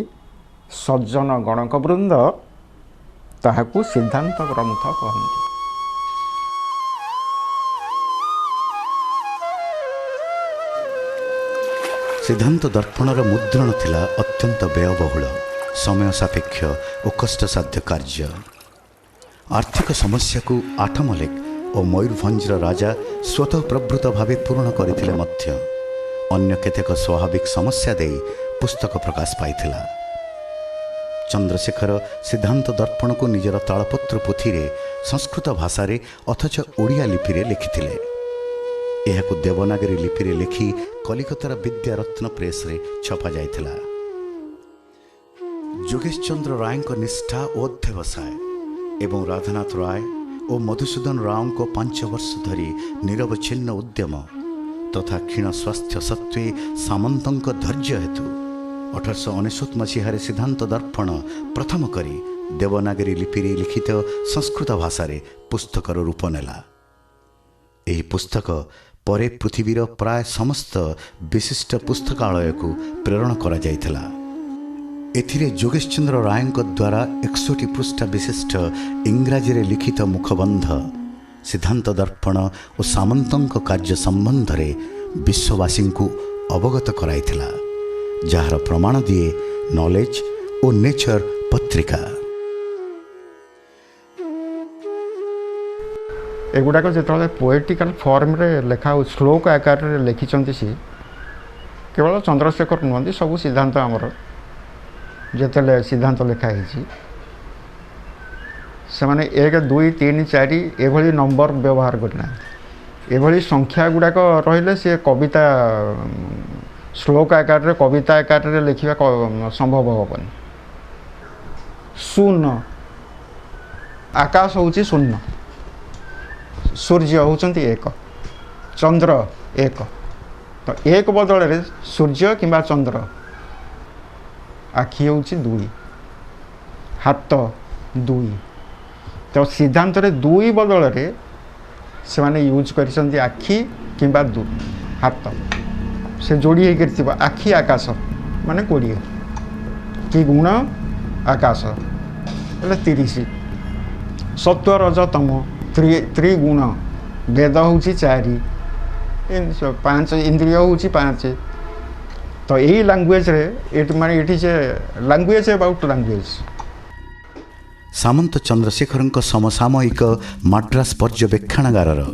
Q: सज्जन गणक वृंद ताहाकू सिद्धांत ग्रंथ कहन्ति।
B: सिद्धांत दर्पणर मुद्रण थिला अत्यंत व्ययबहुल समय सापेक्ष और कष्टसाध्य कार्य। आर्थिक समस्या को आठमल्लिक और मयूरभंजर राजा स्वतः प्रवृत्त भाव पूर्ण करथिले मध्य अन्य केतेक स्वाभाविक समस्या दे पुस्तक प्रकाश पाइथिला। चंद्रशेखर सिद्धांत दर्पण को निजर तालपत्र पोथी रे संस्कृत भाषा रे अथच ओडिया लिपि रे लिखिथिले। एहाकु देवनागरी लिपि रे लिखि कलिकतार विद्यारत्न प्रेस रे छपा जाइथिला। जोगेश चंद्र राय को निष्ठा और अध्यवसाय एवं राधानाथ राय और मधुसूदन राव को 5 वर्ष धरी निरवच्छिन्न उद्यम तथा क्षीण स्वास्थ्य सत्वे सामंतंक धैर्य हेतु 1899 मसीह सिद्धांत दर्पण प्रथम करी देवनागरी लिपि रे लिखित संस्कृत भाषा रे पुस्तकर रूप नेला। यही पुस्तक परे पृथ्वीर प्राय समस्त विशिष्ट पुस्तकालय को प्रेरण करा जाइथिला। एथिरे जोगेश चंद्र राय द्वारा 61 पृष्ठ विशिष्ट इंग्राजी रे लिखित मुखबंध सिद्धांत दर्पण और सामंतंक कार्य संबंध रे विश्ववासी को अवगत कराइथिला, जार प्रमाण दिए नॉलेज और नेचर पत्रिका।
Q: एगुड़ाक जो पोएटिकल फॉर्म रे लेखा श्लोक आकार रे लिखिचंती सी केवल चंद्रशेखर नुहंती सब सिद्धांत आमर जिते सिद्धांत लिखाई से माने 1 2 3 4 एभली नंबर व्यवहार करना एभली संख्या गुड़ाक रहिले से कविता श्लोक आकार रे कविता आकार रे लिखा संभव हेबनी। शून्य आकाश होउची शून्य, सूर्य होउचंती 1, चंद्र 1, तो 1 बदल रे सूर्य किंबा चंद्र, आखि होउची 2, हाथ 2, तो सिद्धांत रे 2 बदल रे से माने यूज करिसंती आखि किंबा हाथ से जोड़ी हे करथिबा आखि आकाश माने 20 कि गुण आकाश એટલે 30 सत्व रज तम त्रिगुण वेद होउची 4 5 इंद्रिय होउची 5 तो यही लैंग्वेज रे इट माने it is a language about language.
B: Samanta Chandrasekhar समसामयिक मद्रास पर्यवेक्षणागार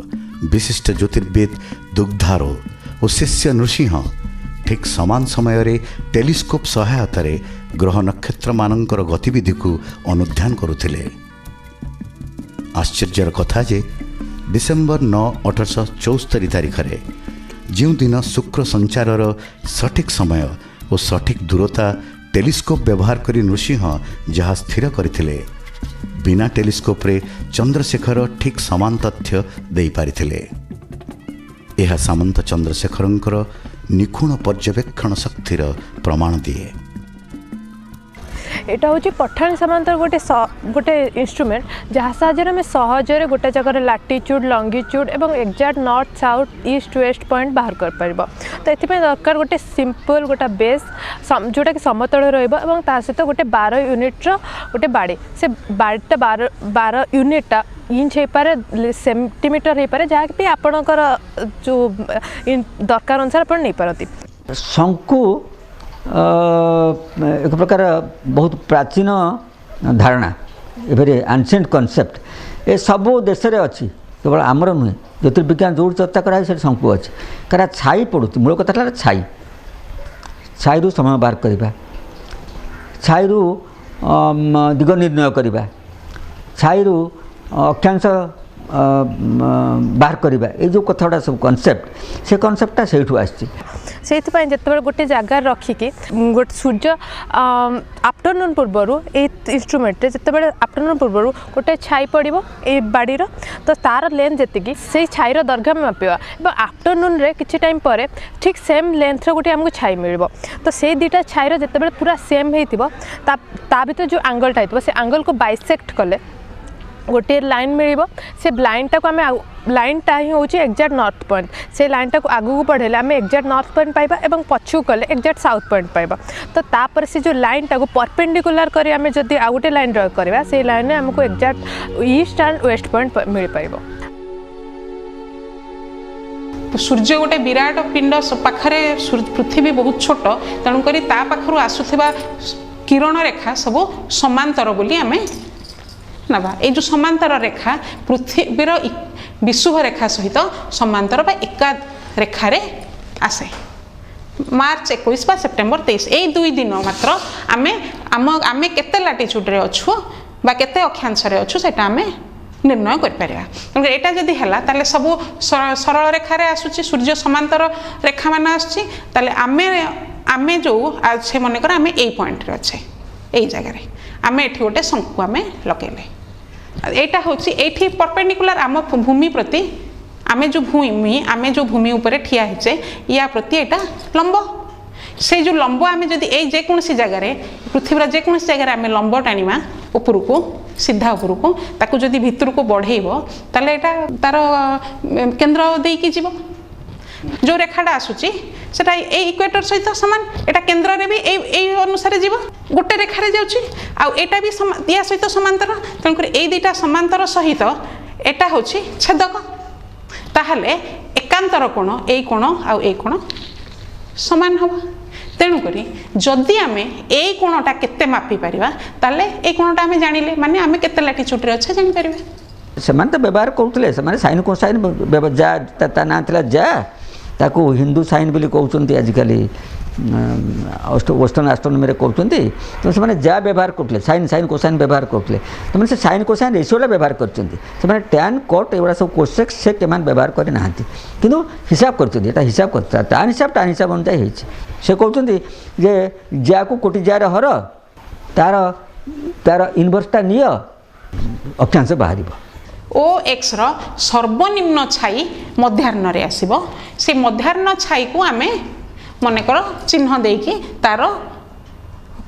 B: विशिष्ट ज्योतिर्विद दुग्धारो और शिष्य नृसिंह ठीक समान समय रे टेलीस्कोप सहायता रे ग्रह नक्षत्र मानकर गतिविधि को अनुध्यान करुथिले। आश्चर्यर कथा जे डिसेम्बर 9 1874 तारिख रे जो दिन शुक्र संचारर सठिक समय और सठिक दूरता टेलीस्कोप व्यवहार करी नृसिंह जहाँ स्थिर करथिले बिना टेलीस्कोप रे चंद्रशेखर ठीक समान तथ्य दे पारिथिले। यह सामंत चंद्रशेखरंकर निखुण पर्यवेक्षण शक्तिर प्रमाण दिए।
R: एटा हूँ पठाणी सामंतर गोटे इंस्ट्रूमेंट जहाँ साहाଯ୍य में सहजरे गोटे जगह लाटिट्यूड लंगिट्यूड एवं exact north south east west point बाहर कर पारिबो। तो एथिपे दरकार गोटे सिंपल गोटे बेस जोटा कि समतल रहिबो एवं ता सहित गोटे 12 यूनिट गोटे बाड़ी से बाड़ीटा 12 यूनिटा इंच हो पारे सेंटीमीटर हो पारे जहाँ भी आपणकर जो दरकार अनुसार आप नहीं पारती।
C: शंकु एक प्रकार बहुत प्राचीन धारणा एवरे एंशिएंट कॉन्सेप्ट ए सब देश रे अच्छी केवल आमर नुहे ज्योतिर्विज्ञान जो चर्चा कराई से शंकु अच्छी कारण छाई पड़ू मूल कथा छाई छाई रु समय बाहर करवा छाई रु दिग निर्णय करवा छाई रु अक्षांश बाहर करवा ये जो कथा सब कॉन्सेप्ट से कॉन्सेप्टटा से आसी
R: से जिते गोटे जगार रखिकी गोटे सूर्य आफ्टरनून पूर्वर इंस्ट्रूमेंट जिते आफ्टरनून पूर्वर गोटे छाई पड़ो ये बाड़ीर तो तार लेंथ जी से छाईर दैर्घ्य मापिवा और आफ्टरनून रे किछि टाइम पर ठीक सेम लेंथर गोटे आमको छाई मिल तो से दुटा छाईर जिते पूरा सेम होता भर जो आंगलटा हो से आंगल को बाइसेक्ट कले गोटे लाइन मिल से लाइनटा को आम लाइनटा ही हूँ एक्जाक्ट नॉर्थ पॉइंट से लाइनटा को आगू बढ़े आम एक्जाक्ट नॉर्थ पॉइंट पाइबा एवं पछू कले एक्जाक्ट साउथ पॉइंट पाइबा तो तापर से जो लाइनटा को परपेंडिकुलर करी आम जदि आउ गोटे लाइन ड्रा करवा से लाइन आमको exact east and west point मिल पाइबो।
F: सूर्य गोटे विराट पिंड पाखरे पृथ्वी बहुत छोट तेणुक ता पाखर आसुवा किरण रेखा सब समांतर बोली आमे नवा ये जो समांतर रेखा पृथ्वीर विषुव रेखा सहित समांतर बा एका रेखा रे आसे मार्च 21 बा सेप्टेम्बर 23 यही 2 दिन मात्र आमे आमे केते लाटिट्यूड रे अच्छु बा केते अक्षांश रे अच्छु सेटा आमे निर्णय कर परिया तेणुकर एटा जदि हला ताले सब सरल रेखा रे आसुची सूर्य समांतर रेखा मान आसुची ताले आमे जो से मन कर आमे एई पॉइंट रे अच्छे एई जगह रे आमे एठी गोटे शंकु आमे लगेले एटा होची एठी परपेंडिकुलर आम भूमि प्रति आमे जो भूमि ऊपर ठिया हिचे या प्रति एटा लंब से जो लंब आमे जदि ए जेकोसी जगह रे पृथ्वीर जेकोसी जगह आमे लंब टाणीमा ऊपर को सीधा ऊपर को ताकू जदि भितर को बढ़ेइबो ताले एटा तार केंद्र देकी जीवो जो रेखाटा आसुची सेटा ए इक्वेटर सहित समान एटा केंद्र रे भी ए अनुसार जीवो गोटे रेखा रे जाउची आ एटा भी या सहित समांतर तेणुकर ए दुईटा समांतर सहित एटा होची छेदक ताहले एकांतर कोण ए कोण आ ए कोण समान हबो तेणुक जदि आमे ए कोणटा केते मापी परिबा ताले ए कोणटा आमे जानिले माने आमे केते लाटिट्यूड रे अच्छे जानि परिबा
C: सेमान तो व्यवहार करते से साइन को साइन जा ता ना थिला जा ताकू हिंदू साइन बोली कहते आजिकल वेस्टर्न एस्ट्रोनॉमी कहते तो से जा व्यवहार करते साइन साइन कोसाइन व्यवहार करते तो से साइन कोसाइन रेशियोटा व्यवहार करते टैन कट एगुड़ा सब कोसेक से व्यवहार करना कि हिसाब कर हिसाब कर टान हिसाब अनुसार से कहते जे जा को कोटी जा हर तार तार इनवर्सटा निय अक्षांश बाहर
F: ओ एक्स रो सर्वनिम्न छाई मध्याह्न रे आसीबो से मध्याह्न छाई को आमे मन कर चिन्ह देकी तार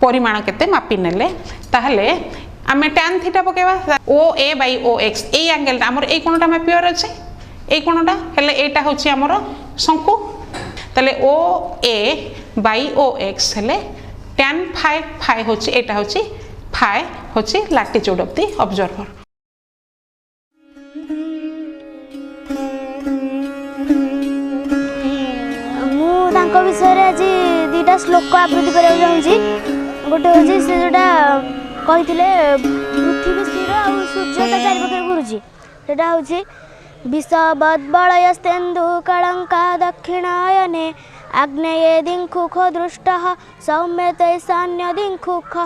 F: परिमाण केते मापी नेले ताहले आमे tan थीटा पकेबा O A by O X ए एंगल हमर ए कोनटा मापियर अछि ए कोनटा हेले एटा होछि हमर शंकु ताले ओ ए बाय ओ एक्स हेले tan फाइ फाइ होछि एटा होछि फाइ होछि लैटिट्यूड ऑफ द ऑब्जर्वर
S: विषय आज दुईटा श्लोक आवृत्ति करा गोटे हूँ से जोटा कही पृथ्वी स्थिर आ सूर्य चारिपाखे घूरुची से हूँ विषबद्बलयस्तेन्दु कलंका दक्षिणायने आग्नेये दिङ्खुख दृष्ट सौम्यते सान्य दिङ्खुख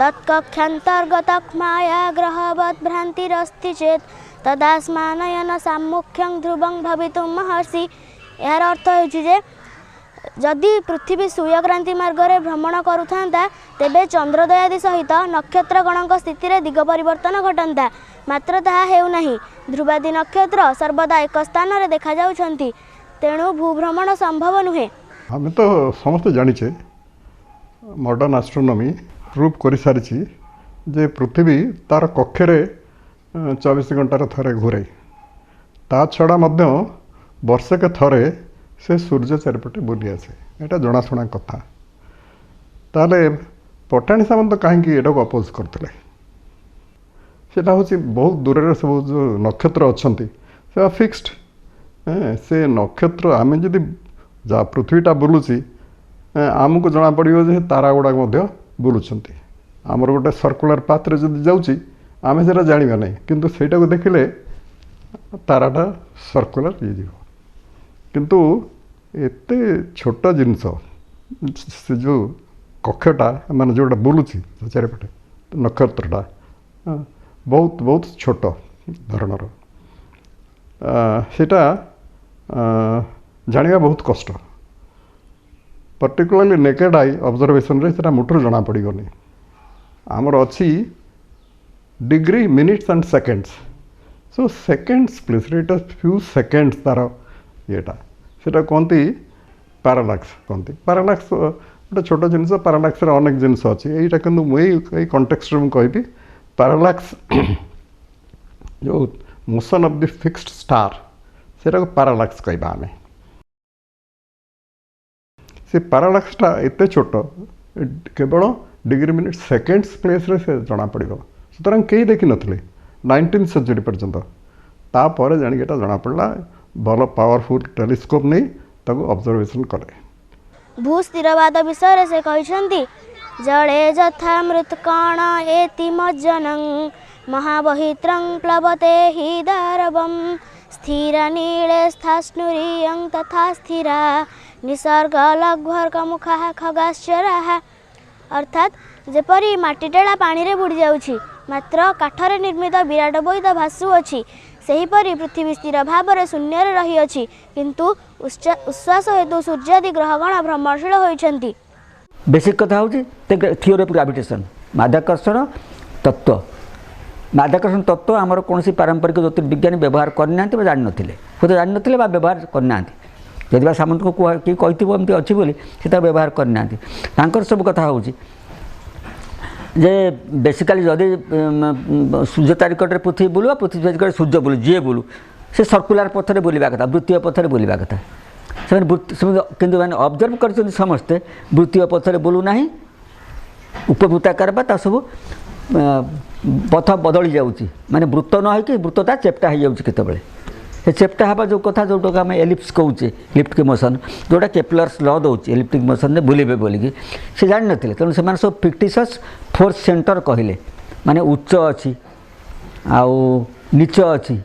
S: तत्कक्षान्तर्गत माया ग्रहवद्भ्रान्तिरस्ति चेत् तदास्मानयन सामुख्यं ध्रुवं भवितुं महर्षि यार अर्थ हो जदि पृथ्वी सूर्यक्रांति मार्ग में भ्रमण करुता तेबे चंद्रोदयादि सहित नक्षत्रगणक स्थिति में दिग परिवर्तन घटंता मात्र ताहा हेउना ध्रुवादि नक्षत्र सर्वदा एक स्थान में देखा जाउछंती तेणु भूभ्रमण संभव नुहे
N: हमें तो समस्त जानिचे मॉडर्न एस्ट्रोनॉमी प्रूव कर सारी जे पृथ्वी तार कक्षे 24 घंटार थरे घूरे ता छड़ा मध्य वर्षक थरे से सूर्य चारिपटे बुली आसे यहाँ जनाशुना कथा ताले पठाणी सामंत कहीं एटा को अपोज करते सेटा हूँ बहुत दूर सब जो नक्षत्र अच्छा से फिक्सड से नक्षत्र आम जदि जा पृथ्वीटा बुलूची आमको जना पड़ो जे तारा गुड़ाक बुलूंट आमर गोटे सर्कुलर पाथरे जब जाऊँगी आम से जाना ना किंतु सेटा को देखिले ताराटा सर्कुलर ये किंतु एते छोट जिनस से जो कक्षटा मान जोटा बुलूची चारिपटे नक्षत्रटा बहुत बहुत छोट धरणर सेटा जानिबा बहुत कष्ट पर्टिकुलरली नेकेड आई ऑब्जर्वेशन रे सेटा मुठर जना पड़गनी आमर अच्छी degree minutes and seconds so seconds place it few seconds तार येटा सेटा कहती पैरालैक्स कहती पैरालैक्स गोटे छोट जिनस पैरालैक्स अनेक जिनस अच्छी यहीटा कि मुझे कंटेक्स्ट में कहबी पैरालैक्स जो motion of the fixed star सेटा को पैरालैक्स कहबा आमे से पैरालैक्सटा एते छोट केवल डिग्री मिनिट सेकेंड्स प्लेस रे से जना पड़ो सुतरां कई देखी नथिले 19th सेंचुरी पर्यंत तापर जानिक एटा जना पड़ला
T: भल पावरफुल टेलीस्कोप नहीं ताको ऑब्जर्वेशन करे।
S: भूस्थिरवाद विषय से कहते जड़े यथा मृतकण एति मज्जनं महाबहित्रं प्लवते हि दारवं स्थिर नीले स्थास्नुरियं तथा स्थिरा निसर्ग लघ्वर्कमुखा खगाश्चराः। अर्थात जेपरी माटीटेला पानी रे बुड़ी जाउछि मात्र काठरे निर्मित विराट बोईद भासु अछि सेहीपरि पृथ्वी स्थिर भाव में शून्य रही अछि किंतु उच्छ्वास हेतु सूर्यादि ग्रहगण भ्रमणशील होइछन्ति।
C: बेसिक कथा हूँ थियोरी ऑफ ग्रेविटेशन माध्याकर्षण तत्व। माध्याकर्षण तत्व आमर कौन पारंपरिक ज्योतिर्विज्ञानी व्यवहार करना जान नथिले जान व्यवहार करना यदि सामंत को किए कही अच्छी बोली से व्यवहार करना सब कथा हूँ जे बेसिकाली जदि सूर्य तारिकटे पृथ्वी बुलू पृथ्वी तारिकटे सूर्य बुलू जी बुलू से सर्कुलर पथरे बुलवा कथा वृत्तीय पथरे बुलवा कथा से किंतु मैंने ऑब्जर्व कर समस्ते वृत्तीय पथरे बुलू ना उपवृत्ताकार सब पथ बदली जाऊँगी माने वृत्त न हो वृत्तटा चेप्टा हो जाऊँगी केतबेले से चेप्टा हवा जो कथा जोटा आम एलिप्स कहूचे इलिप्टिक मोशन जोटा केप्लर्स लॉ दौर इलिप्टिक मोशन में बुलेबे बोलिकी से जान नथिले तेणु से सब फिक्टिशस फोर्स सेंटर कहले माने उच्च अच्छी आउ नीच अच्छी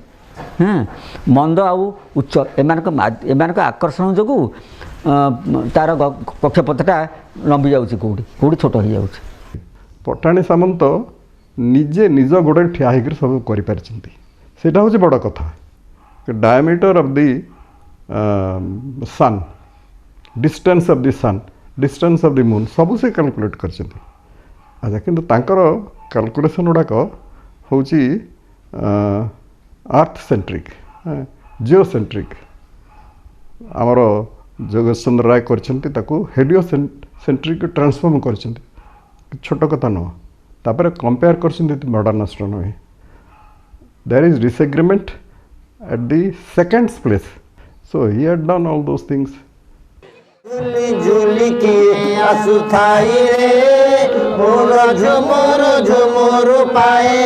C: मंद आउ उच्च एमान आकर्षण जो तार कक्षपथटा लंबी जाऊँगी कौटी कौटी छोट हो जाऊँगी।
T: पठाणी सामंत निजे निज गोड़े ठिया होकर सब करें हूँ बड़ कथा। Diameter of the sun distance of the sun distance of the moon सब से कैलकुलेट कर अच्छा किंतु तांकर कैलकुलेशन गुड़ाक हूँ अर्थ सेंट्रिक जिओ सेंट्रिक आमर जोगेश चंद्र राय करछंती हेलियो सेंट्रिक ट्रांसफॉर्म कर छोट कथा नुह तापर कंपेयर कर modern astronomy there is disagreement at the second place so he had done all those things।
U: झूली झूली की असुथाई रे मोर झुमुर पाए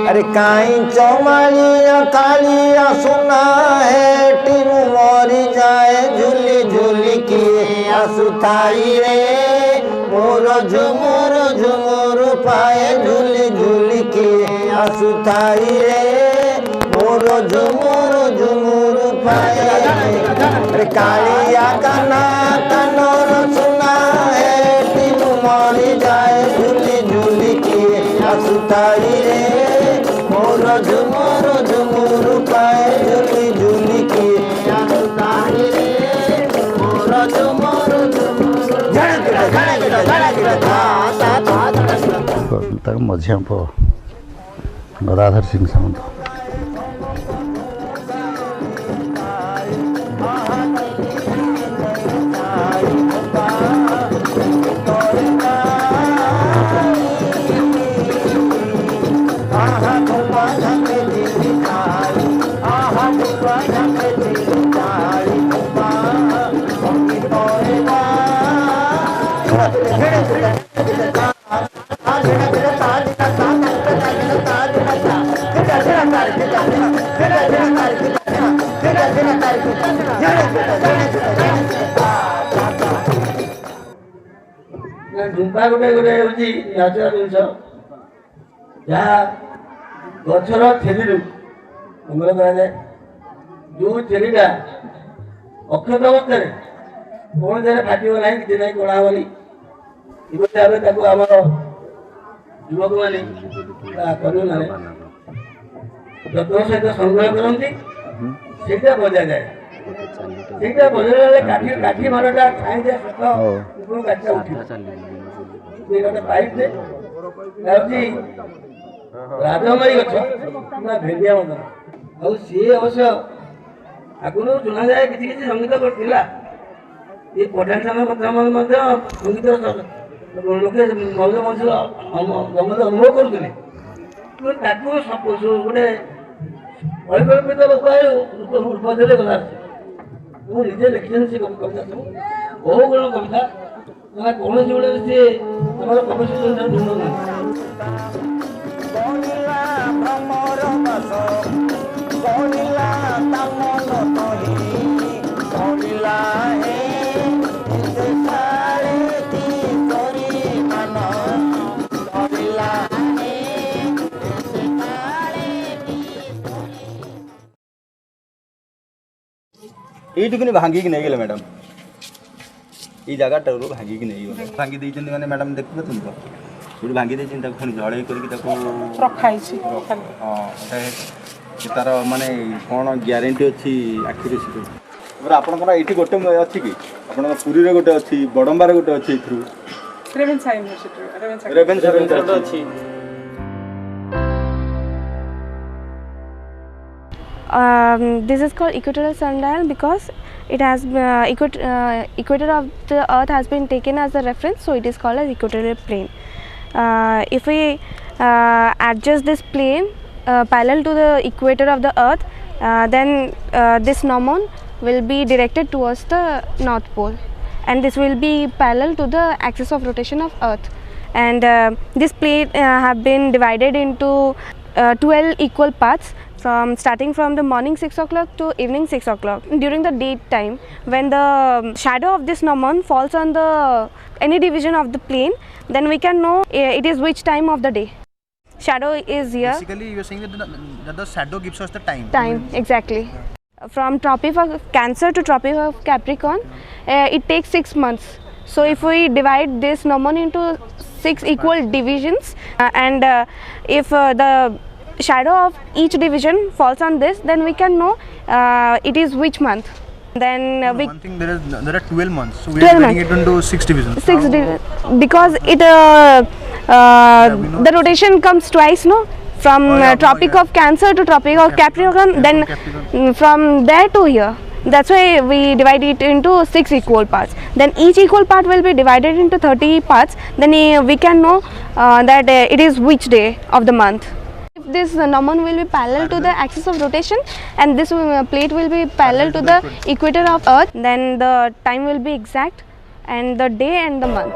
U: अरे काई चौमालिया कालिया सुना है टीमू मरी जाए झूली झूली की असुथाई रे मोर झुमुर पाए झूली झूली की असुथाई रे मोर झुमुर पाए अरे कालिया काना कानर सुना है तीनू मरी जाए झूली झूली की असुताई रे मोर झुमुर पाए झूली झूली की असुताई रे मोर झुमुर
V: मझिया गदाधर सिंह सामंत
W: झुंपा गोटे गोटे हूँ न्याचुराल जिन जहाँ गचर थेली अमल कराए जो थेलीटा अक्षत अवस्था कौन जगह फाटो ना कि ना कड़ा हेनी भाव आम युवक मैंने कर्मी मैंने जत्न सहित संग्रह करती से बजा जाए से बजाइले काठी मारटा छाई जाए काठीटा उठी गोटे पाइप राजमारी गछ पूरा भेंडिया मत आ सी अवश्य आगुन जुना जाए कि संगीत करता ये पठाणी समय संगीत लोके मौज मौज अनुभव करुले गोटे परिकल्पित रूप गला निजे लिखी से कविता सब बहु गुण कविता कौन गोटे सी प्रोफेसर ढूंढ ना
U: भ्रमर बास गणिला तामन
G: এইটুকুনি ভাଙ୍ଗিକି ନେଇଗଲେ ମ୍ୟାଡ଼ାମ୍ ଏଇ ଜାଗାଟାରୁ ଭାଙ୍ଗିକି ନେଇଗଲେ ଭାଙ୍ଗି ଦେଇଛନ୍ତି ମାନେ ମ୍ୟାଡ଼ାମ୍ ଦେଖୁଛନ୍ତି ତ ଏଇଠି ଭାଙ୍ଗି ଦେଇଛନ୍ତି ତାକୁ ପୁଣି ଜଳେଇ କରିକି ତାକୁ
F: ରଖା ହେଇଛି
G: ହଁ ତାର ମାନେ କ'ଣ ଗ୍ୟାରେଣ୍ଟି ଅଛି ଆଖିରେ ସେ ତାପରେ ଆପଣଙ୍କର ଏଇଠି ଗୋଟେ ଅଛି କି ଆପଣଙ୍କ ପୁରୀରେ ଗୋଟେ ଅଛି ବଡ଼ମ୍ବାରେ ଗୋଟେ ଅଛି ଏଇଥିରୁ
F: ରେଭେନ୍ସା ୟୁନିଭର୍ସିଟି
G: ରେଭେନ୍ସା ଅଛି
H: This is called equatorial sundial because it has equator of the earth has been taken as a reference, so it is called as equatorial plane. If we adjust this plane parallel to the equator of the earth, then this gnomon will be directed towards the north pole, and this will be parallel to the axis of rotation of earth. And this plane have been divided into 12 equal parts, starting from the morning 6 o'clock to evening 6 o'clock. During the daytime, when the shadow of this gnomon falls on the any division of the plane, then we can know it is which time of the day. Shadow is here.
G: Basically, you are saying that the shadow gives us the time.
H: Time, exactly. From Tropic of Cancer to Tropic of Capricorn, it takes 6 months. So if we divide this gnomon into 6 equal divisions, and if the shadow of each division falls on this, then we can know it is which month. Then
G: one thing, there are 12 months, so we are dividing it into 6 divisions.
H: Because it the rotation comes twice, no? From Tropic of Cancer to Tropic of Capricorn, then from there to here. That's why we divide it into 6 equal parts. Then each equal part will be divided into 30 parts. Then we can know that it is which day of the month. If this gnomon will be parallel to the axis of rotation, and this plate will be parallel to the equator of earth, then the time will be exact, and the day and the month.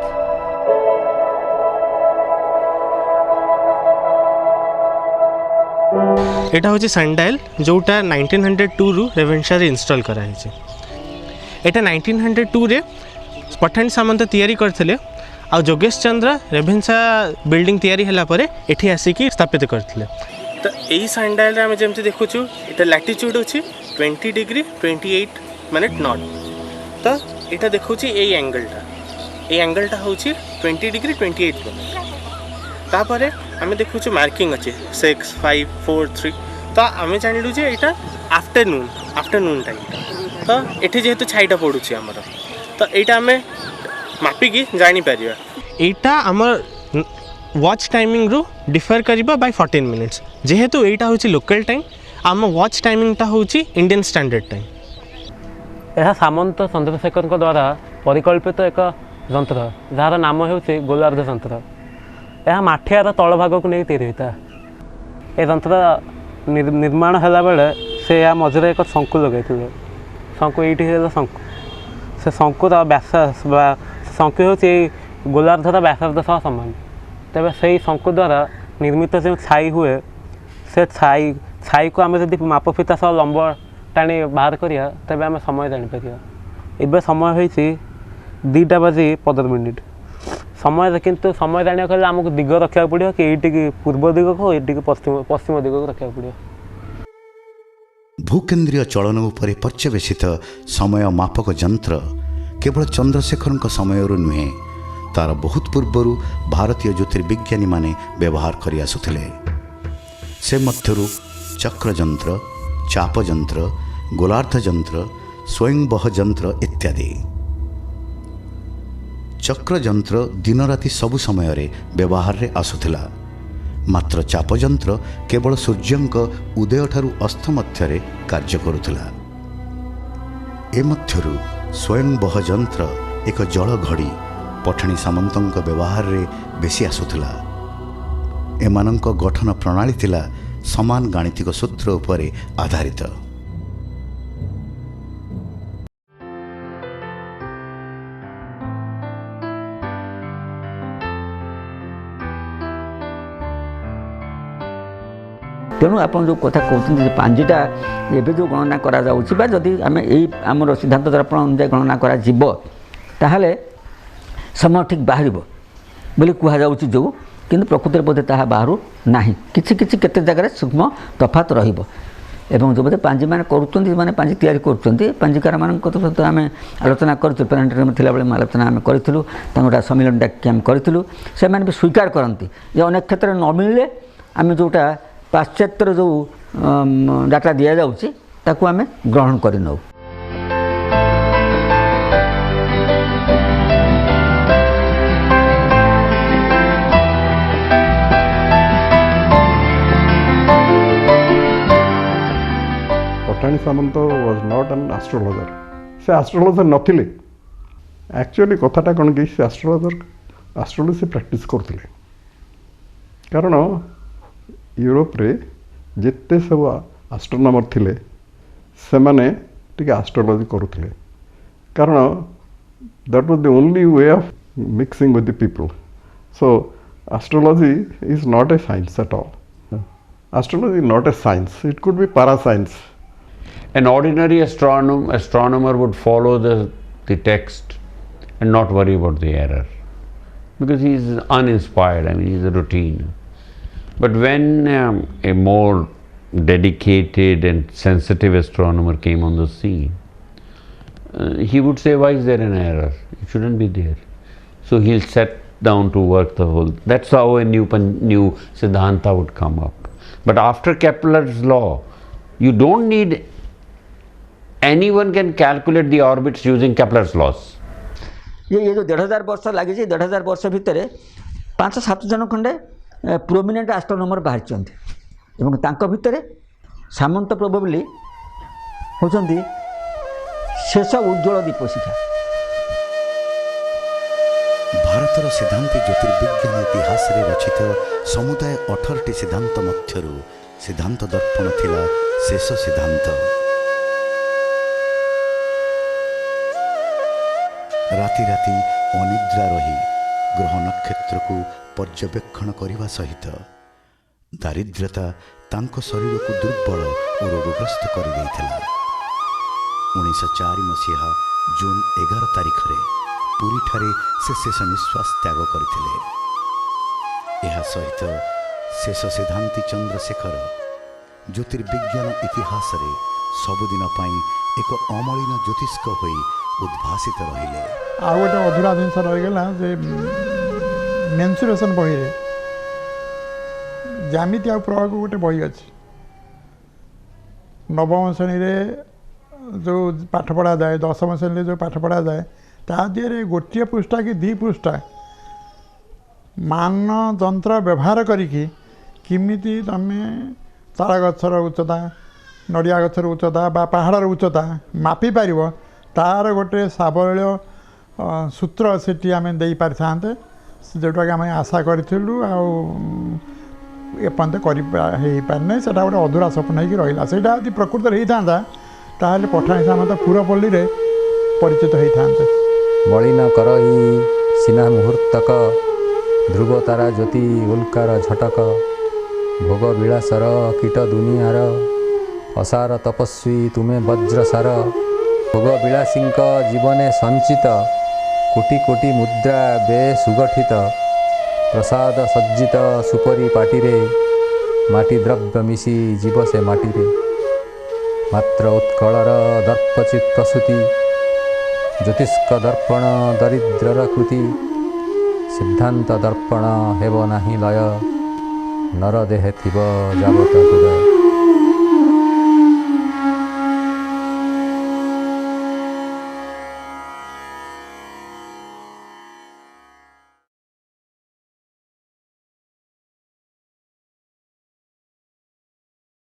I: एटा होची sundial जोटा 1902 रु रेवेन्सा रे install करा है। एटा 1902 रे पठानी सामंत तैयारी करथिले आ जोगेश चंद्र Ravenshaw building तैयारी हला परे एठी आसिकी स्थापित करथिले। तो एही सनडायल रे हम जेमति देखुछु एटा लैटिट्यूड अछि 20 डिग्री 28 मिनट नॉट। तो एटा देखुछि ए एंगलटा होछि 20 डिग्री 28 मिनट। तापरे आम देखुछु मार्किंग अच्छे 6 5 4 3। तो आम जानलु जे एटा आफ्टरनून टाइम। तो एठी जेहेतु छाईटा पड़ुछि हमर, तो एटा आम मापिकी जानी परिया। एटा हमर वॉच टाइमिंग रु डिफर करिबा बाय 14 मिनिट्स। जेहेतु एटा होछि लोकल टाइम, आम वॉच टाइमिंगटा होछि इंडियन स्टैंडर्ड टाइम।
X: यह सामंत चंद्रशेखर द्वारा परिकल्पित एक यंत्र जार नाम होछि गोलार्ध यंत्र। यह माठियार तल भाग को नहीं तैयारी होता। ये यंत्र निर्माण होला बेले से या मझे एक शंकु लगे शंकु ये शंकु से शंकुर व्यास शंकु हूँ गोलार्धर व्यासार्ध सह सामान। तेज से शंकु द्वारा निर्मित जो छाई हुए से छाई को आम जब मापफिता सह लंब टाणी बाहर करिया तेज आम समय जापर। एवं समय होती 2टा बाजी 15 मिनिट समय। किंतु समय जाना कले आमको दिग रखा पड़ो कि ये पूर्व दिग को ये पश्चिम दिग को रखा पड़ो।
B: भूकेन्द्रीय चलन उपरे पर्यवेसित समय मापक यंत्र केवल चंद्रशेखर समय नुहे, तार बहुत पूर्वर भारतीय ज्योतिर्विज्ञानी माने व्यवहार करि आसुथिले। से मध्यरु चक्रयंत्र, चापयंत्र, गोलार्ध यंत्र, स्वयंबह यंत्र इत्यादि। चक्रयंत्र दिन राति सबु समय रे व्यवहार रे आसुथिला, मात्र चापयंत्र केवल सूर्यंक उदय ठारू अस्त मध्य रे कार्य करुथिला। ए मध्यरु स्वयंबह यंत्र एक जल घड़ी पठानी सामंतंक व्यवहार रे बेसी आसुथिला। एमानंक गठन प्रणाली थिला समान गाणितिक सूत्र उपरे आधारित।
C: तेणु आप जो कथा कहते पांजिटा एवं जो गणना करा जाउछि बा जदि आम आमर सिद्धांत दर्पण अनुसार गणना करा जिवो ताहले समय ठीक बाहर बोली कह जाउछि जो, किंतु प्रकृति बोधे ताहा बाहर नाही। किछि किछि केते जगह सूक्ष्म तफात रहिबो। ଏବଂ ଯେଉଁମାନେ ପାଞ୍ଜି ମାନେ କରୁଛନ୍ତି ଯେଉଁମାନେ ପାଞ୍ଜି ତିଆରି କରୁଛନ୍ତି ପାଞ୍ଜିକାରମାନଙ୍କ ସହିତ ଆମେ ଆଲୋଚନା କରିଥିଲୁ ପ୍ଲାନେଟୋରିୟମ୍ ଥିଲାବେଳେ ଆଲୋଚନା ଆମେ କରିଥିଲୁ ତାଙ୍କୁ ଗୋଟେ ସମ୍ମିଳନୀ ଡାକି ଆମେ କରିଥିଲୁ ସେମାନେ ବି ସ୍ୱୀକାର କରନ୍ତି ଯେ ଅନେକ କ୍ଷେତ୍ରରେ ନ ମିଳିଲେ ଆମେ ଯେଉଁଟା ପାଶ୍ଚାତ୍ୟର ଯେଉଁ ଡାଟା ଦିଆଯାଉଛି ତାକୁ ଆମେ ଗ୍ରହଣ କରିନେଉ।
T: पठानी सामंत वाज नॉट एन एस्ट्रोलॉजर से एस्ट्रोलॉजर नथिले एक्चुअली कथाटा कौन कि से एस्ट्रोलॉजी प्रैक्टिस करते कारण यूरोप रे जिते सब एस्ट्रोनॉमर थिले से माने टिके एस्ट्रोलॉजी करुले कारण that was the only way of mixing with the people so astrology is not a science at all astrology not a science it could be पारा science
D: An ordinary astronomer would follow the text and not worry about the error because he is uninspired. I mean, he is a routine. But when a more dedicated and sensitive astronomer came on the scene, he would say, why is there an error? It shouldn't be there. So he'll set down to work the whole. That's how a new Siddhanta would come up. But after Kepler's law, you don't need anyone can calculate the orbits using Kepler's laws.
C: ये जो 1500 वर्ष लगी 1500 वर्ष भितर 5-7 जन खंडे prominent astronomer बाहर भितर सामंत प्रोबेबली होचंदी शेष उज्ज्वल दीपशिखा।
B: भारतर सिद्धांत ज्योतिर्विज्ञान इतिहास रे रचित समुदाय 18टी सिद्धांत मध्यरु सिद्धांत दर्पण थिला शेष सिद्धांत। राति राति अनिद्रा रही ग्रह नक्षत्र को पर्यवेक्षण करने सहित दारिद्र्यता तांको शरीर को दुर्बल और रोगग्रस्त कर 1904 मसीहा जून 11 तारिख रे पुरी ठारे से शेष निश्वास त्याग करथिले। यह सहित शेष सिद्धांती चंद्रशेखर ज्योतिर्विज्ञान इतिहास रे सबुदिन पाई एक अमलिन ज्योतिष्क होई उद्भासित रहिले।
N: आ गोटे अधूरा जिनस रहीगला जे मेन्सुरेशन बही रे ज्यामिति आ प्रयोग गोटे बही अच्छी नवम श्रेणी रे जो पाठ पढ़ा जाए 10म श्रेणी जो पाठ पढ़ा जाए ता दिहरे गोटे पृष्ठा कि 2 पृष्ठा मान यंत्र व्यवहार करिकी किमिति तमे तारा गछर उच्चता नड़िया गछर उच्चता बा पहाड़र उच्चता मापी पारिबो तार गोटे साबल सूत्र सेठी आम दे पारि था जोटा कि आम आशा करूँ एपर्यंत करना से गोटे अधूरा स्वप्न हो रहा से प्रकृत होता ताहले पठानी सामंत पुरपल्ली रे परिचित होता।
A: मलिन करही सीना मुहूर्तक ध्रुव तारा ज्योति उल्कार झटक भोग विलासर कीट दुनियार असार तपस्वी तुम्हें वज्रसार भोग विलासींक जीवने संचित कोटि कोटि मुद्रा बे सुगठित प्रसाद सज्जित सुपरी पाटिरे माटी द्रव्य मिशी जीव से माटिरे मात्र उत्कलर दर्पचित प्रसूति ज्योतिष्क दर्पण दरिद्रर कृति सिद्धांत दर्पण हेब नाही लय नर देहे थिब जावत हृदय।